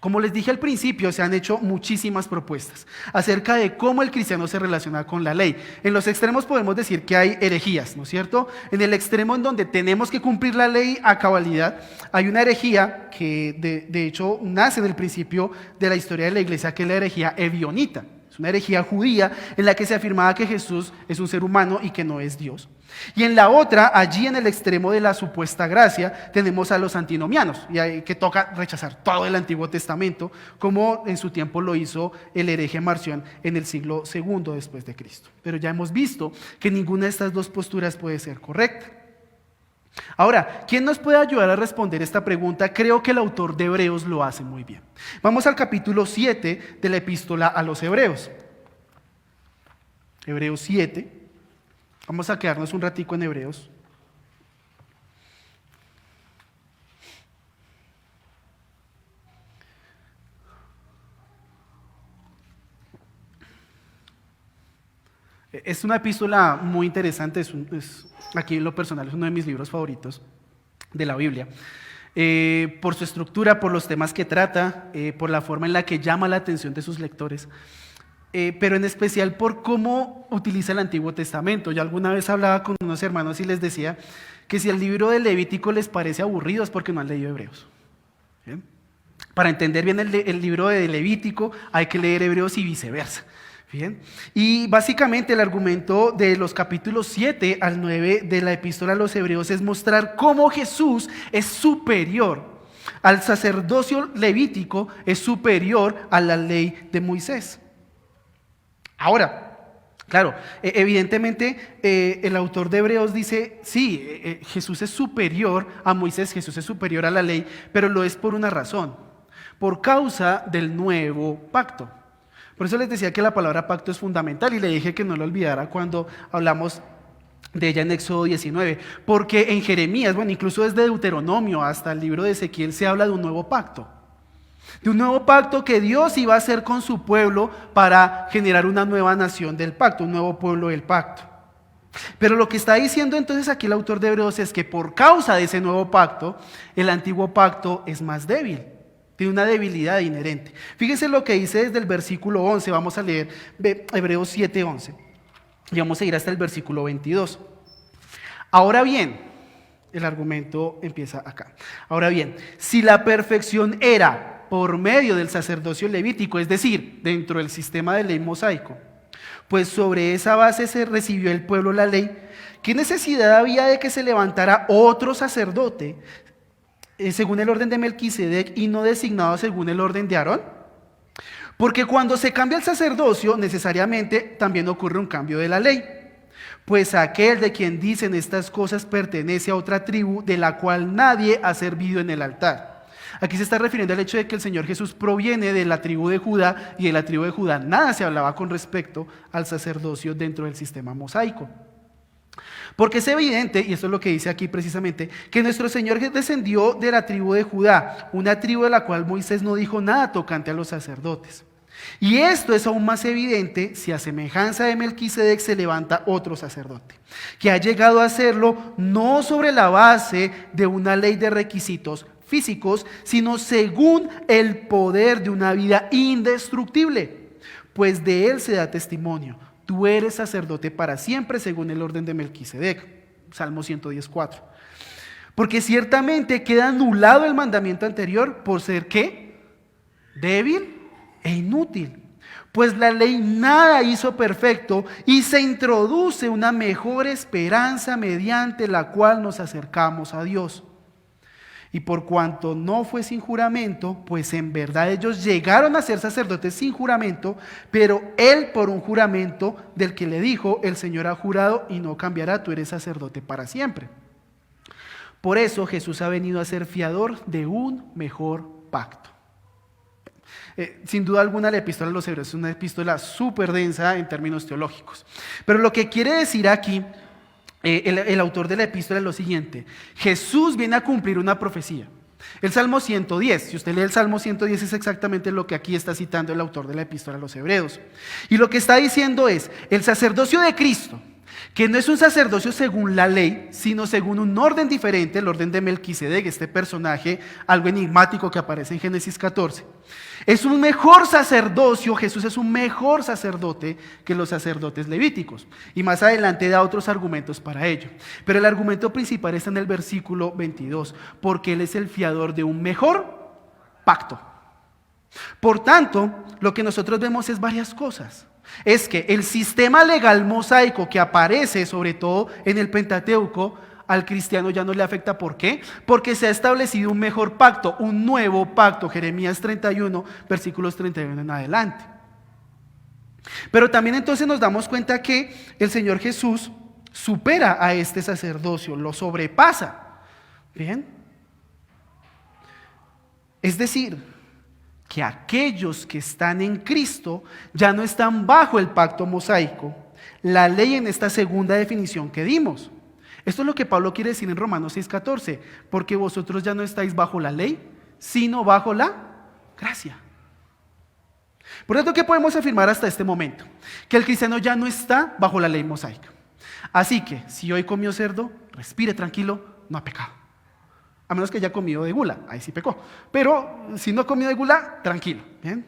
como les dije al principio, se han hecho muchísimas propuestas acerca de cómo el cristiano se relaciona con la ley. En los extremos podemos decir que hay herejías, ¿no es cierto? En el extremo en donde tenemos que cumplir la ley a cabalidad, hay una herejía que de hecho nace en el principio de la historia de la iglesia, que es la herejía ebionita. Es una herejía judía en la que se afirmaba que Jesús es un ser humano y que no es Dios. Y en la otra, allí en el extremo de la supuesta gracia, tenemos a los antinomianos, y ahí que toca rechazar todo el Antiguo Testamento, como en su tiempo lo hizo el hereje Marción en el siglo II después de Cristo. Pero ya hemos visto que ninguna de estas dos posturas puede ser correcta. Ahora, ¿quién nos puede ayudar a responder esta pregunta? Creo que el autor de Hebreos lo hace muy bien. Vamos al capítulo 7 de la epístola a los Hebreos. Hebreos 7. Vamos a quedarnos un ratico en Hebreos. Es una epístola muy interesante, aquí en lo personal es uno de mis libros favoritos de la Biblia. Por su estructura, por los temas que trata, por la forma en la que llama la atención de sus lectores. Pero en especial por cómo utiliza el Antiguo Testamento. Yo alguna vez hablaba con unos hermanos y les decía que si el libro de Levítico les parece aburrido es porque no han leído Hebreos. ¿Bien? Para entender bien el libro de Levítico hay que leer Hebreos y viceversa. ¿Bien? Y básicamente el argumento de los capítulos 7 al 9 de la epístola a los Hebreos es mostrar cómo Jesús es superior al sacerdocio levítico, es superior a la ley de Moisés. Ahora, claro, evidentemente el autor de Hebreos dice, sí, Jesús es superior a Moisés, Jesús es superior a la ley, pero lo es por una razón, por causa del nuevo pacto. Por eso les decía que la palabra pacto es fundamental y le dije que no lo olvidara cuando hablamos de ella en Éxodo 19, porque en Jeremías, bueno, incluso desde Deuteronomio hasta el libro de Ezequiel se habla de un nuevo pacto. De un nuevo pacto que Dios iba a hacer con su pueblo para generar una nueva nación del pacto, un nuevo pueblo del pacto. Pero lo que está diciendo entonces aquí el autor de Hebreos es que por causa de ese nuevo pacto, el antiguo pacto es más débil, tiene una debilidad inherente. Fíjense lo que dice desde el versículo 11, vamos a leer Hebreos 7:11 y vamos a ir hasta el versículo 22. Ahora bien, el argumento empieza acá. Ahora bien, si la perfección era por medio del sacerdocio levítico, es decir, dentro del sistema de ley mosaico, pues sobre esa base se recibió el pueblo la ley, ¿qué necesidad había de que se levantara otro sacerdote según el orden de Melquisedec y no designado según el orden de Aarón? Porque cuando se cambia el sacerdocio, necesariamente también ocurre un cambio de la ley. Pues aquel de quien dicen estas cosas pertenece a otra tribu de la cual nadie ha servido en el altar. Aquí se está refiriendo al hecho de que el Señor Jesús proviene de la tribu de Judá y de la tribu de Judá nada se hablaba con respecto al sacerdocio dentro del sistema mosaico. Porque es evidente, y esto es lo que dice aquí precisamente, que nuestro Señor descendió de la tribu de Judá, una tribu de la cual Moisés no dijo nada tocante a los sacerdotes. Y esto es aún más evidente si a semejanza de Melquisedec se levanta otro sacerdote, que ha llegado a hacerlo no sobre la base de una ley de requisitos físicos, sino según el poder de una vida indestructible, pues de él se da testimonio. Tú eres sacerdote para siempre según el orden de Melquisedec. Salmo 110:4. Porque ciertamente queda anulado el mandamiento anterior por ser ¿qué? Débil e inútil. Pues la ley nada hizo perfecto y se introduce una mejor esperanza mediante la cual nos acercamos a Dios. Y por cuanto no fue sin juramento, pues en verdad ellos llegaron a ser sacerdotes sin juramento, pero él por un juramento del que le dijo, el Señor ha jurado y no cambiará, tú eres sacerdote para siempre. Por eso Jesús ha venido a ser fiador de un mejor pacto. Sin duda alguna la epístola a los Hebreos es una epístola súper densa en términos teológicos. Pero lo que quiere decir aquí el autor de la epístola es lo siguiente: Jesús viene a cumplir una profecía. El Salmo 110, si usted lee el Salmo 110, es exactamente lo que aquí está citando el autor de la epístola a los Hebreos. Y lo que está diciendo es, el sacerdocio de Cristo, que no es un sacerdocio según la ley, sino según un orden diferente, el orden de Melquisedec, este personaje algo enigmático que aparece en Génesis 14. Es un mejor sacerdocio, Jesús es un mejor sacerdote que los sacerdotes levíticos. Y más adelante da otros argumentos para ello. Pero el argumento principal está en el versículo 22, porque Él es el fiador de un mejor pacto. Por tanto, lo que nosotros vemos es varias cosas. Es que el sistema legal mosaico que aparece sobre todo en el Pentateuco, al cristiano ya no le afecta. ¿Por qué? Porque se ha establecido un mejor pacto, un nuevo pacto, Jeremías 31, versículos 31 en adelante. Pero también entonces nos damos cuenta que el Señor Jesús supera a este sacerdocio, lo sobrepasa. ¿Bien? Es decir, que aquellos que están en Cristo ya no están bajo el pacto mosaico, la ley en esta segunda definición que dimos. Esto es lo que Pablo quiere decir en Romanos 6:14, porque vosotros ya no estáis bajo la ley, sino bajo la gracia. Por lo tanto, ¿qué podemos afirmar hasta este momento? Que el cristiano ya no está bajo la ley mosaica. Así que, si hoy comió cerdo, respire tranquilo, no ha pecado. A menos que haya comido de gula, ahí sí pecó. Pero si no ha comido de gula, tranquilo. ¿Bien?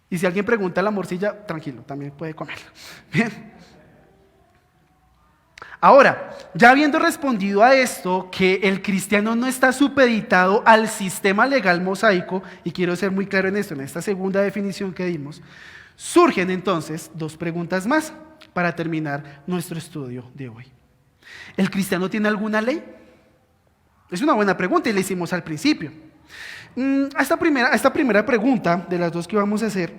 Y si alguien pregunta a la morcilla, tranquilo, también puede comerla. Bien. Ahora, ya habiendo respondido a esto, que el cristiano no está supeditado al sistema legal mosaico, y quiero ser muy claro en esto, en esta segunda definición que dimos, surgen entonces dos preguntas más para terminar nuestro estudio de hoy. ¿El cristiano tiene alguna ley? Es una buena pregunta y la hicimos al principio. A esta primera pregunta, de las dos que vamos a hacer,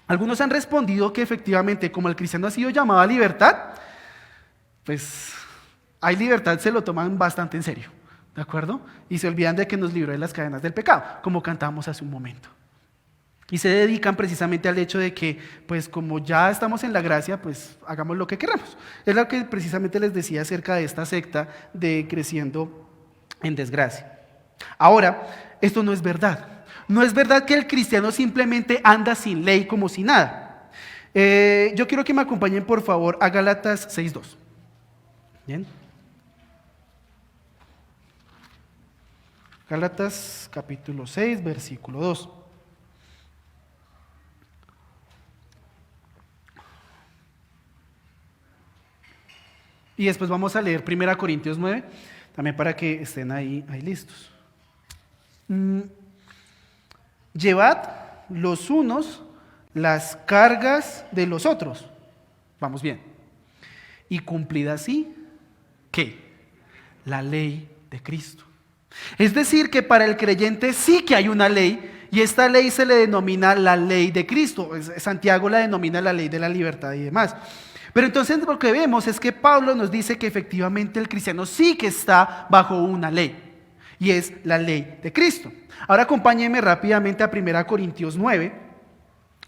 algunos han respondido que efectivamente, como el cristiano ha sido llamado a libertad, pues hay libertad, se lo toman bastante en serio, ¿de acuerdo? Y se olvidan de que nos libró de las cadenas del pecado, como cantamos hace un momento. Y se dedican precisamente al hecho de que, pues como ya estamos en la gracia, pues hagamos lo que queramos. Es lo que precisamente les decía acerca de esta secta de creciendo en desgracia. Ahora, esto no es verdad. No es verdad que el cristiano simplemente anda sin ley como si nada. Yo quiero que me acompañen por favor a Gálatas 6:2. Bien. Gálatas capítulo 6, versículo 2. Y después vamos a leer 1 Corintios 9, también para que estén ahí listos. Llevad los unos las cargas de los otros. Vamos bien. Y cumplid así, ¿qué? La ley de Cristo. Es decir, que para el creyente sí que hay una ley, y esta ley se le denomina la ley de Cristo. Santiago la denomina la ley de la libertad y demás. Pero entonces lo que vemos es que Pablo nos dice que efectivamente el cristiano sí que está bajo una ley, y es la ley de Cristo. Ahora acompáñenme rápidamente a 1 Corintios 9,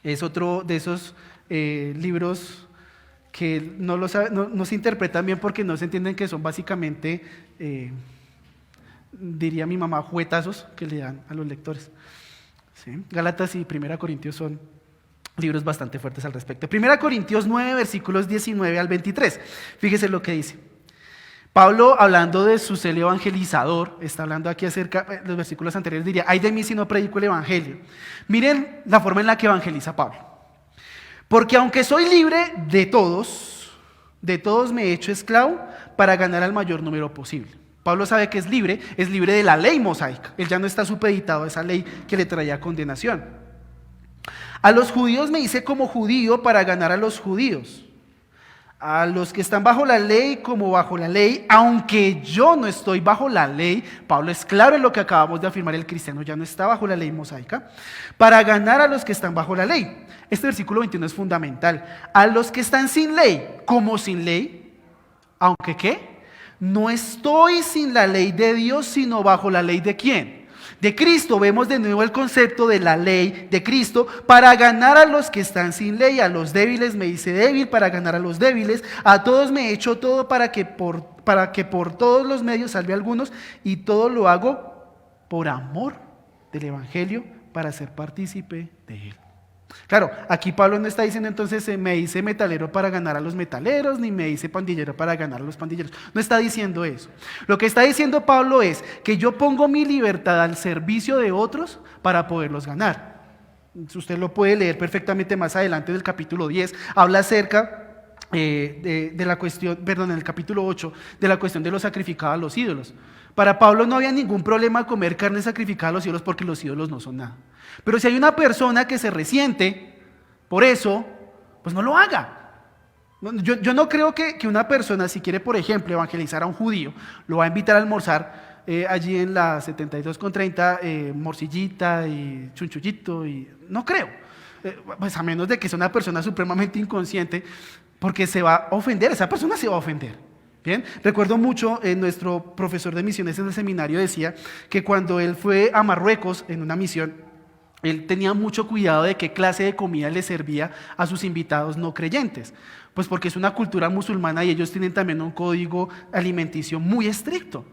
es otro de esos libros que no se interpretan bien porque no se entienden, que son básicamente, diría mi mamá, juguetazos que le dan a los lectores. ¿Sí? Gálatas y 1 Corintios son libros bastante fuertes al respecto. 1 Corintios 9, versículos 19 al 23. Fíjese lo que dice. Pablo, hablando de su celo evangelizador, está hablando aquí acerca, los versículos anteriores diría, ay de mí si no predico el evangelio. Miren la forma en la que evangeliza Pablo. Porque aunque soy libre de todos me he hecho esclavo para ganar al mayor número posible. Pablo sabe que es libre de la ley mosaica. Él ya no está supeditado a esa ley que le traía condenación. A los judíos me hice como judío para ganar a los judíos. A los que están bajo la ley como bajo la ley, aunque yo no estoy bajo la ley. Pablo es claro en lo que acabamos de afirmar, el cristiano ya no está bajo la ley mosaica, para ganar a los que están bajo la ley. Este versículo 21 es fundamental. A los que están sin ley, como sin ley, aunque ¿qué? No estoy sin la ley de Dios, sino bajo la ley de ¿quién? de Cristo vemos de nuevo el concepto de la ley de Cristo para ganar a los que están sin ley. A los débiles me hice débil para ganar a los débiles. A todos me he hecho todo para que por todos los medios salve a algunos. Y todo lo hago por amor del Evangelio para ser partícipe de él. Claro, aquí Pablo no está diciendo entonces me hice metalero para ganar a los metaleros, ni me hice pandillero para ganar a los pandilleros. No está diciendo eso. Lo que está diciendo Pablo es que yo pongo mi libertad al servicio de otros para poderlos ganar. Usted lo puede leer perfectamente más adelante en el capítulo 10. Habla acerca de la cuestión, perdón, en el capítulo 8, de la cuestión de los sacrificados a los ídolos. Para Pablo no había ningún problema comer carne sacrificada a los ídolos porque los ídolos no son nada. Pero si hay una persona que se resiente por eso, pues no lo haga. Yo no creo que una persona, si quiere, por ejemplo, evangelizar a un judío, lo va a invitar a almorzar allí en la 72,30, morcillita y chunchullito, y no creo. Pues a menos de que sea una persona supremamente inconsciente, porque se va a ofender, esa persona se va a ofender. Bien, recuerdo mucho, nuestro profesor de misiones en el seminario decía que cuando él fue a Marruecos en una misión, él tenía mucho cuidado de qué clase de comida le servía a sus invitados no creyentes, pues porque es una cultura musulmana y ellos tienen también un código alimenticio muy estricto.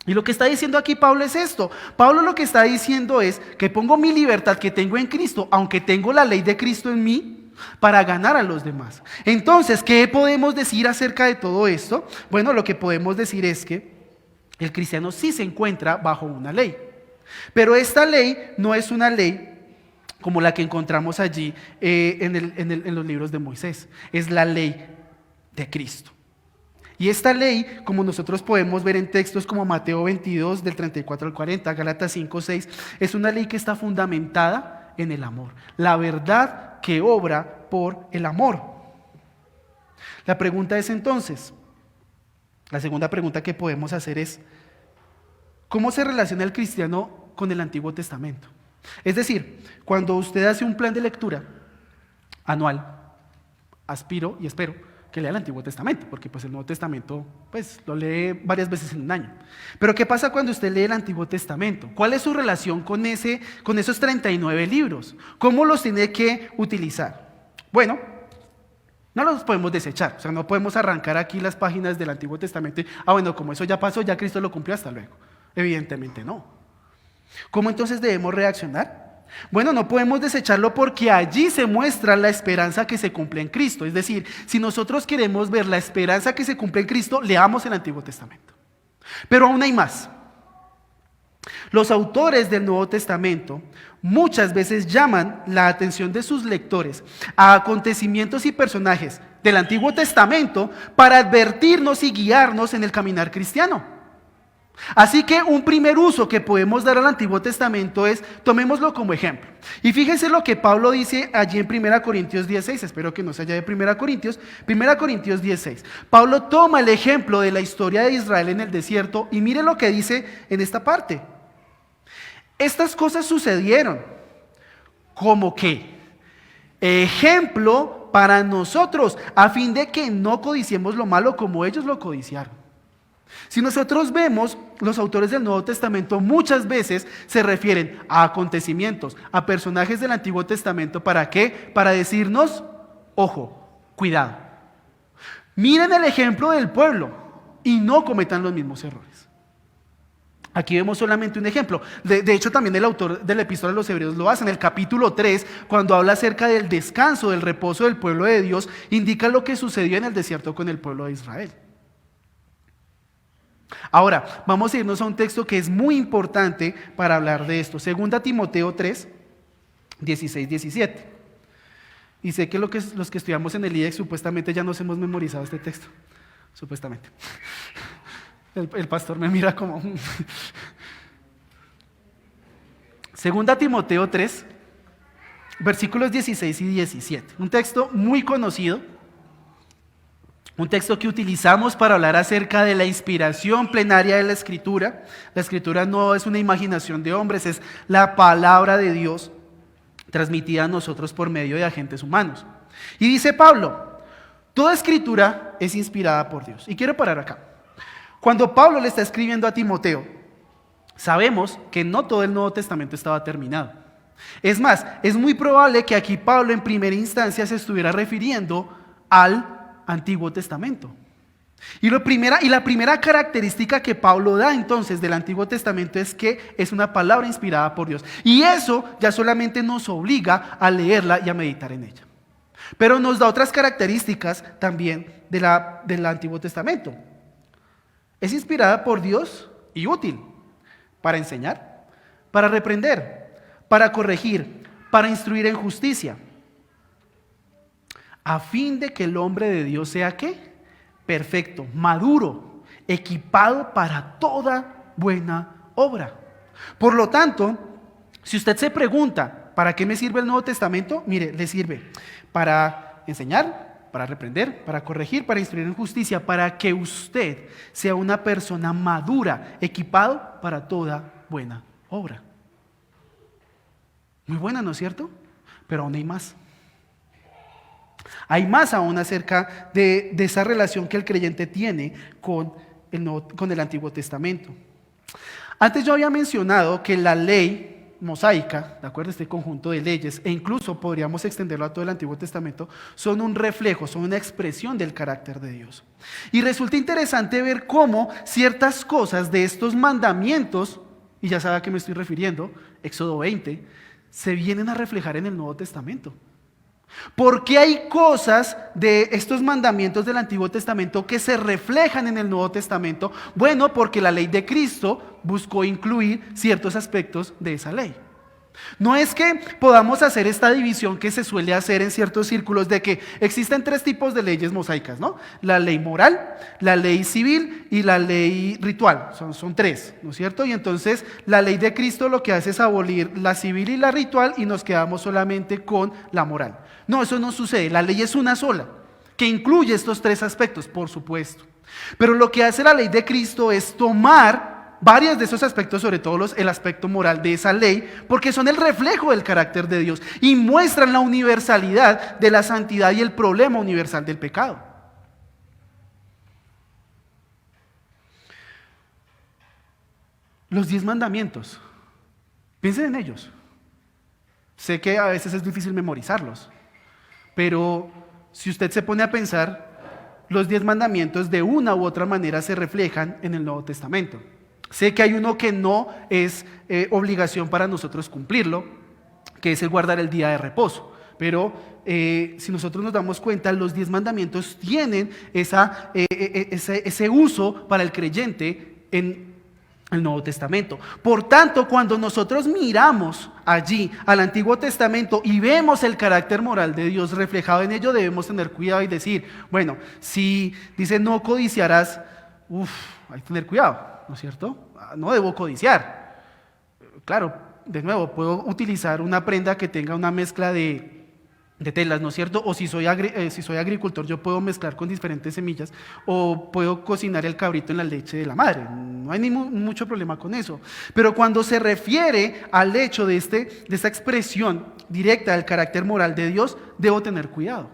Y lo que está diciendo aquí Pablo es esto. Pablo lo que está diciendo es que pongo mi libertad que tengo en Cristo, aunque tengo la ley de Cristo en mí, para ganar a los demás. Entonces, ¿qué podemos decir acerca de todo esto? Bueno, lo que podemos decir es que el cristiano sí se encuentra bajo una ley. Pero esta ley no es una ley como la que encontramos allí en los libros de Moisés. Es la ley de Cristo. Y esta ley, como nosotros podemos ver en textos como Mateo 22, del 34 al 40, Gálatas 5, 6, es una ley que está fundamentada en el amor. La verdad que obra por el amor. La pregunta es entonces, la segunda pregunta que podemos hacer es, ¿cómo se relaciona el cristiano con el Antiguo Testamento? Es decir, cuando usted hace un plan de lectura anual, aspiro y espero que lea el Antiguo Testamento, porque pues el Nuevo Testamento pues lo lee varias veces en un año. Pero ¿qué pasa cuando usted lee el Antiguo Testamento? ¿Cuál es su relación con esos 39 libros? ¿Cómo los tiene que utilizar? Bueno, no los podemos desechar, o sea, no podemos arrancar aquí las páginas del Antiguo Testamento y, bueno, como eso ya pasó, ya Cristo lo cumplió, hasta luego. Evidentemente no. ¿Cómo entonces debemos reaccionar? Bueno, no podemos desecharlo porque allí se muestra la esperanza que se cumple en Cristo. Es decir, si nosotros queremos ver la esperanza que se cumple en Cristo, leamos el Antiguo Testamento. Pero aún hay más. Los autores del Nuevo Testamento muchas veces llaman la atención de sus lectores a acontecimientos y personajes del Antiguo Testamento para advertirnos y guiarnos en el caminar cristiano. Así que un primer uso que podemos dar al Antiguo Testamento es, tomémoslo como ejemplo. Y fíjense lo que Pablo dice allí en 1 Corintios 10:6, espero que no se haya de 1 Corintios 10:6. Pablo toma el ejemplo de la historia de Israel en el desierto y mire lo que dice en esta parte. Estas cosas sucedieron como que ejemplo para nosotros, a fin de que no codiciemos lo malo como ellos lo codiciaron. Si nosotros vemos, los autores del Nuevo Testamento muchas veces se refieren a acontecimientos, a personajes del Antiguo Testamento. ¿Para qué? Para decirnos, ojo, cuidado. Miren el ejemplo del pueblo y no cometan los mismos errores. Aquí vemos solamente un ejemplo. De hecho, también el autor de la Epístola a los Hebreos lo hace. En el capítulo 3, cuando habla acerca del descanso, del reposo del pueblo de Dios, indica lo que sucedió en el desierto con el pueblo de Israel. Ahora, vamos a irnos a un texto que es muy importante para hablar de esto. 2 Timoteo 3, 16, 17. Y sé que los que estudiamos en el IEX supuestamente ya nos hemos memorizado este texto. Supuestamente. El pastor me mira como... 2 Timoteo 3, versículos 16 y 17. Un texto muy conocido. Un texto que utilizamos para hablar acerca de la inspiración plenaria de la Escritura. La Escritura no es una imaginación de hombres, es la palabra de Dios transmitida a nosotros por medio de agentes humanos. Y dice Pablo, toda Escritura es inspirada por Dios. Y quiero parar acá. Cuando Pablo le está escribiendo a Timoteo, sabemos que no todo el Nuevo Testamento estaba terminado. Es más, es muy probable que aquí Pablo en primera instancia se estuviera refiriendo al Antiguo Testamento. Y la primera característica que Pablo da entonces del Antiguo Testamento es que es una palabra inspirada por Dios. Y eso ya solamente nos obliga a leerla y a meditar en ella. Pero nos da otras características también del Antiguo Testamento. Es inspirada por Dios y útil para enseñar, para reprender, para corregir, para instruir en justicia, a fin de que el hombre de Dios sea ¿qué? Perfecto, maduro, equipado para toda buena obra. Por lo tanto, si usted se pregunta, ¿para qué me sirve el Nuevo Testamento? Mire, le sirve para enseñar, para reprender, para corregir, para instruir en justicia, para que usted sea una persona madura, equipado para toda buena obra. Muy buena, ¿no es cierto? Pero aún hay más. Hay más aún acerca de esa relación que el creyente tiene con el Antiguo Testamento. Antes yo había mencionado que la ley mosaica, ¿de acuerdo? Este conjunto de leyes, e incluso podríamos extenderlo a todo el Antiguo Testamento, son un reflejo, son una expresión del carácter de Dios. Y resulta interesante ver cómo ciertas cosas de estos mandamientos, y ya sabe a qué me estoy refiriendo, Éxodo 20, se vienen a reflejar en el Nuevo Testamento. ¿Por qué hay cosas de estos mandamientos del Antiguo Testamento que se reflejan en el Nuevo Testamento? Bueno, porque la ley de Cristo buscó incluir ciertos aspectos de esa ley. No es que podamos hacer esta división que se suele hacer en ciertos círculos de que existen tres tipos de leyes mosaicas, ¿no? La ley moral, la ley civil y la ley ritual. Son tres, ¿no es cierto? Y entonces la ley de Cristo lo que hace es abolir la civil y la ritual y nos quedamos solamente con la moral. No, eso no sucede. La ley es una sola, que incluye estos tres aspectos, por supuesto. Pero lo que hace la ley de Cristo es tomar varios de esos aspectos, sobre todo el aspecto moral de esa ley, porque son el reflejo del carácter de Dios y muestran la universalidad de la santidad y el problema universal del pecado. Los 10 mandamientos, piensen en ellos. Sé que a veces es difícil memorizarlos, pero si usted se pone a pensar, los 10 mandamientos de una u otra manera se reflejan en el Nuevo Testamento. Sé que hay uno que no es obligación para nosotros cumplirlo, que es el guardar el día de reposo. Pero si nosotros nos damos cuenta, los 10 mandamientos tienen ese uso para el creyente en el Nuevo Testamento. Por tanto, cuando nosotros miramos allí al Antiguo Testamento y vemos el carácter moral de Dios reflejado en ello, debemos tener cuidado y decir, bueno, si dice no codiciarás, hay que tener cuidado. ¿No es cierto? No debo codiciar. Claro, de nuevo, puedo utilizar una prenda que tenga una mezcla de telas, ¿no es cierto? O si soy agricultor, yo puedo mezclar con diferentes semillas o puedo cocinar el cabrito en la leche de la madre. No hay mucho problema con eso. Pero cuando se refiere al hecho de esta expresión directa del carácter moral de Dios, debo tener cuidado.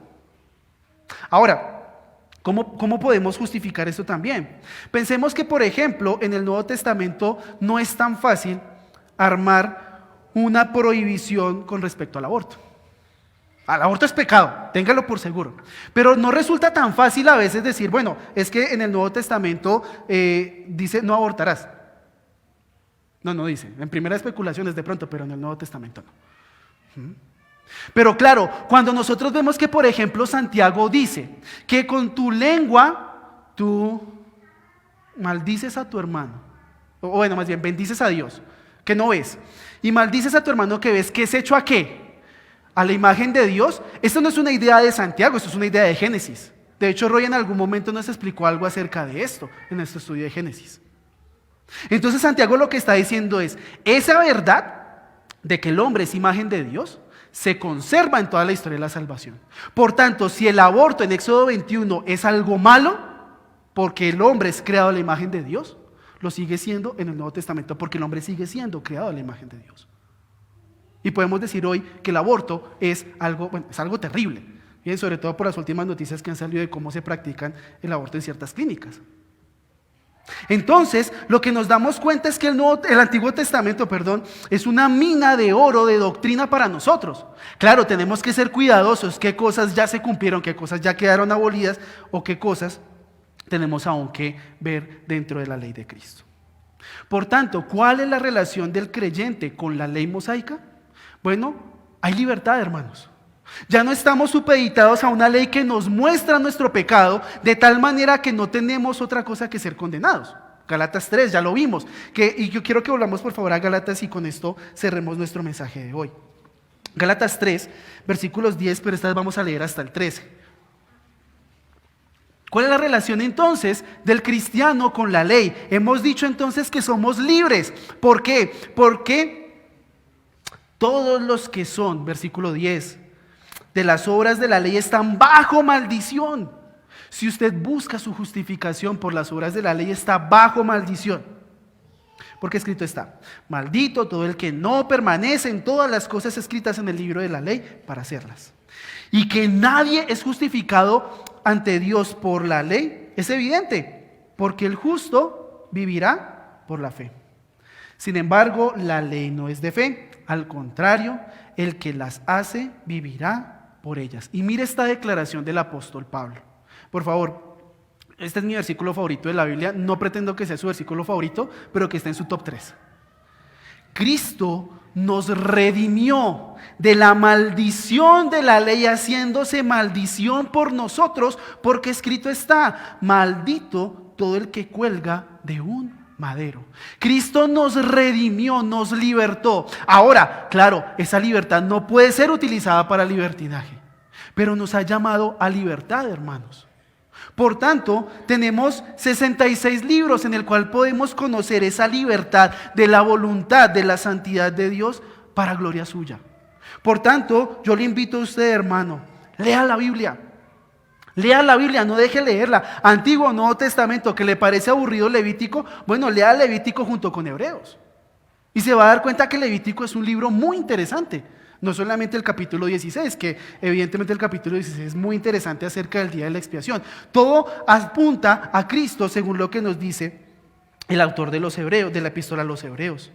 Ahora, ¿cómo podemos justificar esto también? Pensemos que, por ejemplo, en el Nuevo Testamento no es tan fácil armar una prohibición con respecto al aborto. El aborto es pecado, téngalo por seguro. Pero no resulta tan fácil a veces decir, bueno, es que en el Nuevo Testamento dice no abortarás. No dice. En primera especulaciones de pronto, pero en el Nuevo Testamento no. Pero claro, cuando nosotros vemos que, por ejemplo, Santiago dice que con tu lengua tú maldices a tu hermano, o bueno, más bien bendices a Dios, que no ves, y maldices a tu hermano que ves, ¿que es hecho a qué? A la imagen de Dios. Esto no es una idea de Santiago, esto es una idea de Génesis. De hecho, Roy en algún momento nos explicó algo acerca de esto en nuestro estudio de Génesis. Entonces Santiago lo que está diciendo es, esa verdad de que el hombre es imagen de Dios se conserva en toda la historia de la salvación. Por tanto, si el aborto en Éxodo 21 es algo malo, porque el hombre es creado a la imagen de Dios, lo sigue siendo en el Nuevo Testamento, porque el hombre sigue siendo creado a la imagen de Dios. Y podemos decir hoy que el aborto es algo terrible, bien, sobre todo por las últimas noticias que han salido de cómo se practican el aborto en ciertas clínicas. Entonces, lo que nos damos cuenta es que el Antiguo Testamento, es una mina de oro de doctrina para nosotros. Claro, tenemos que ser cuidadosos, qué cosas ya se cumplieron, qué cosas ya quedaron abolidas o qué cosas tenemos aún que ver dentro de la ley de Cristo. Por tanto, ¿cuál es la relación del creyente con la ley mosaica? Bueno, hay libertad, hermanos. Ya no estamos supeditados a una ley que nos muestra nuestro pecado, de tal manera que no tenemos otra cosa que ser condenados. Gálatas 3, ya lo vimos. Y yo quiero que volvamos por favor a Gálatas y con esto cerremos nuestro mensaje de hoy. Gálatas 3, versículos 10, pero esta vez vamos a leer hasta el 13. ¿Cuál es la relación entonces del cristiano con la ley? Hemos dicho entonces que somos libres. ¿Por qué? Porque todos los que son, versículo 10, de las obras de la ley están bajo maldición. Si usted busca su justificación por las obras de la ley, está bajo maldición. Porque escrito está: maldito todo el que no permanece en todas las cosas escritas en el libro de la ley para hacerlas. Y que nadie es justificado ante Dios por la ley es evidente, porque el justo vivirá por la fe. Sin embargo, la ley no es de fe, al contrario, el que las hace vivirá por ellas. Y mire esta declaración del apóstol Pablo. Por favor, este es mi versículo favorito de la Biblia, no pretendo que sea su versículo favorito, pero que esté en su top 3. Cristo nos redimió de la maldición de la ley, haciéndose maldición por nosotros, porque escrito está: maldito todo el que cuelga de un madero. Cristo nos redimió, nos libertó. Ahora, claro, esa libertad no puede ser utilizada para libertinaje, pero nos ha llamado a libertad, hermanos. Por tanto, tenemos 66 libros en el cual podemos conocer esa libertad de la voluntad, de la santidad de Dios para gloria suya. Por tanto, yo le invito a usted, hermano, lea la Biblia. Lea la Biblia, no deje leerla. Antiguo o Nuevo Testamento, que le parece aburrido Levítico, bueno, lea Levítico junto con Hebreos. Y se va a dar cuenta que Levítico es un libro muy interesante. No solamente el capítulo 16, que evidentemente el capítulo 16 es muy interesante acerca del día de la expiación. Todo apunta a Cristo según lo que nos dice el autor de los Hebreos, de la epístola a los Hebreos.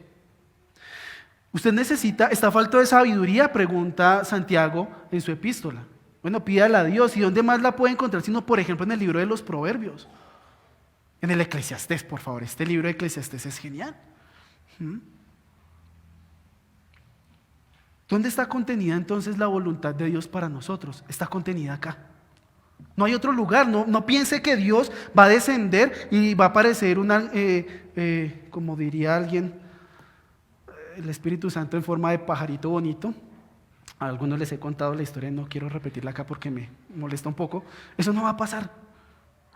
Usted ¿está falto de sabiduría? Pregunta Santiago en su epístola. Bueno, pídala a Dios. ¿Y dónde más la puede encontrar? Sino, por ejemplo, en el libro de los Proverbios. En el Eclesiastés, por favor. Este libro de Eclesiastés es genial. ¿Dónde está contenida entonces la voluntad de Dios para nosotros? Está contenida acá. No hay otro lugar. No piense que Dios va a descender y va a aparecer como diría alguien, el Espíritu Santo en forma de pajarito bonito. A algunos les he contado la historia, no quiero repetirla acá porque me molesta un poco. Eso no va a pasar.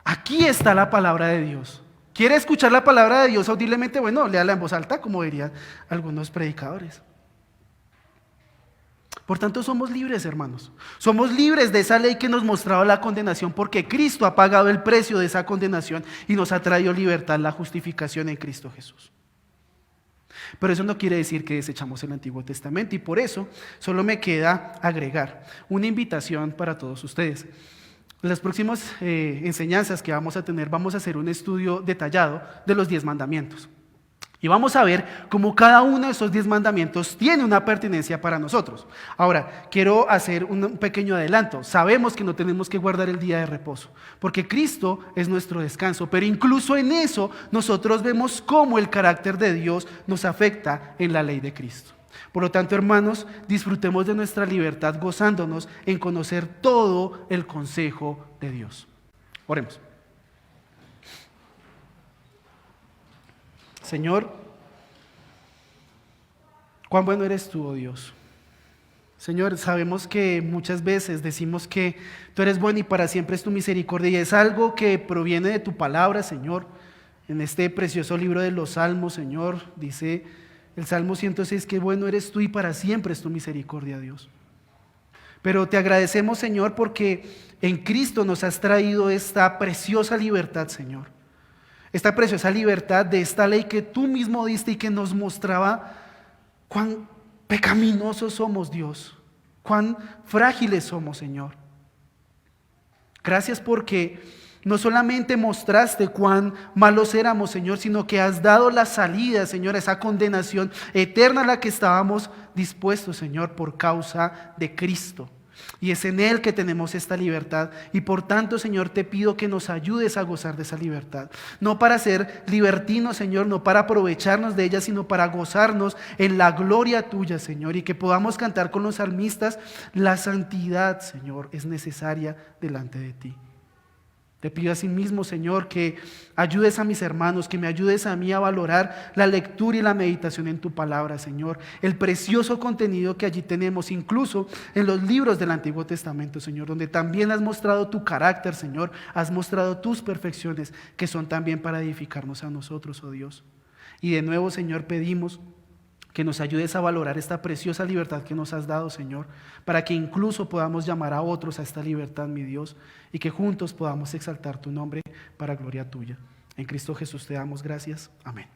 Aquí está la palabra de Dios. ¿Quiere escuchar la palabra de Dios audiblemente? Bueno, léala en voz alta, como dirían algunos predicadores. Por tanto, somos libres, hermanos. Somos libres de esa ley que nos mostraba la condenación, porque Cristo ha pagado el precio de esa condenación y nos ha traído libertad, la justificación en Cristo Jesús. Pero eso no quiere decir que desechamos el Antiguo Testamento, y por eso solo me queda agregar una invitación para todos ustedes. En las próximas enseñanzas que vamos a tener, vamos a hacer un estudio detallado de los 10 mandamientos. Y vamos a ver cómo cada uno de esos 10 mandamientos tiene una pertinencia para nosotros. Ahora, quiero hacer un pequeño adelanto. Sabemos que no tenemos que guardar el día de reposo, porque Cristo es nuestro descanso. Pero incluso en eso, nosotros vemos cómo el carácter de Dios nos afecta en la ley de Cristo. Por lo tanto, hermanos, disfrutemos de nuestra libertad gozándonos en conocer todo el consejo de Dios. Oremos. Señor, cuán bueno eres tú, oh Dios. Señor, sabemos que muchas veces decimos que tú eres bueno y para siempre es tu misericordia, y es algo que proviene de tu palabra, Señor. En este precioso libro de los Salmos, Señor, dice el Salmo 106 que bueno eres tú y para siempre es tu misericordia, Dios. Pero te agradecemos, Señor, porque en Cristo nos has traído esta preciosa libertad, Señor. Esta preciosa libertad de esta ley que tú mismo diste y que nos mostraba cuán pecaminosos somos, Dios, cuán frágiles somos, Señor. Gracias porque no solamente mostraste cuán malos éramos, Señor, sino que has dado la salida, Señor, a esa condenación eterna a la que estábamos dispuestos, Señor, por causa de Cristo. Y es en Él que tenemos esta libertad. Y por tanto, Señor, te pido que nos ayudes a gozar de esa libertad. No para ser libertinos, Señor, no para aprovecharnos de ella, sino para gozarnos en la gloria tuya, Señor. Y que podamos cantar con los salmistas: la santidad, Señor, es necesaria delante de ti. Te pido asimismo, Señor, que ayudes a mis hermanos, que me ayudes a mí a valorar la lectura y la meditación en tu palabra, Señor. El precioso contenido que allí tenemos, incluso en los libros del Antiguo Testamento, Señor, donde también has mostrado tu carácter, Señor. Has mostrado tus perfecciones, que son también para edificarnos a nosotros, oh Dios. Y de nuevo, Señor, pedimos que nos ayudes a valorar esta preciosa libertad que nos has dado, Señor, para que incluso podamos llamar a otros a esta libertad, mi Dios, y que juntos podamos exaltar tu nombre para gloria tuya. En Cristo Jesús te damos gracias. Amén.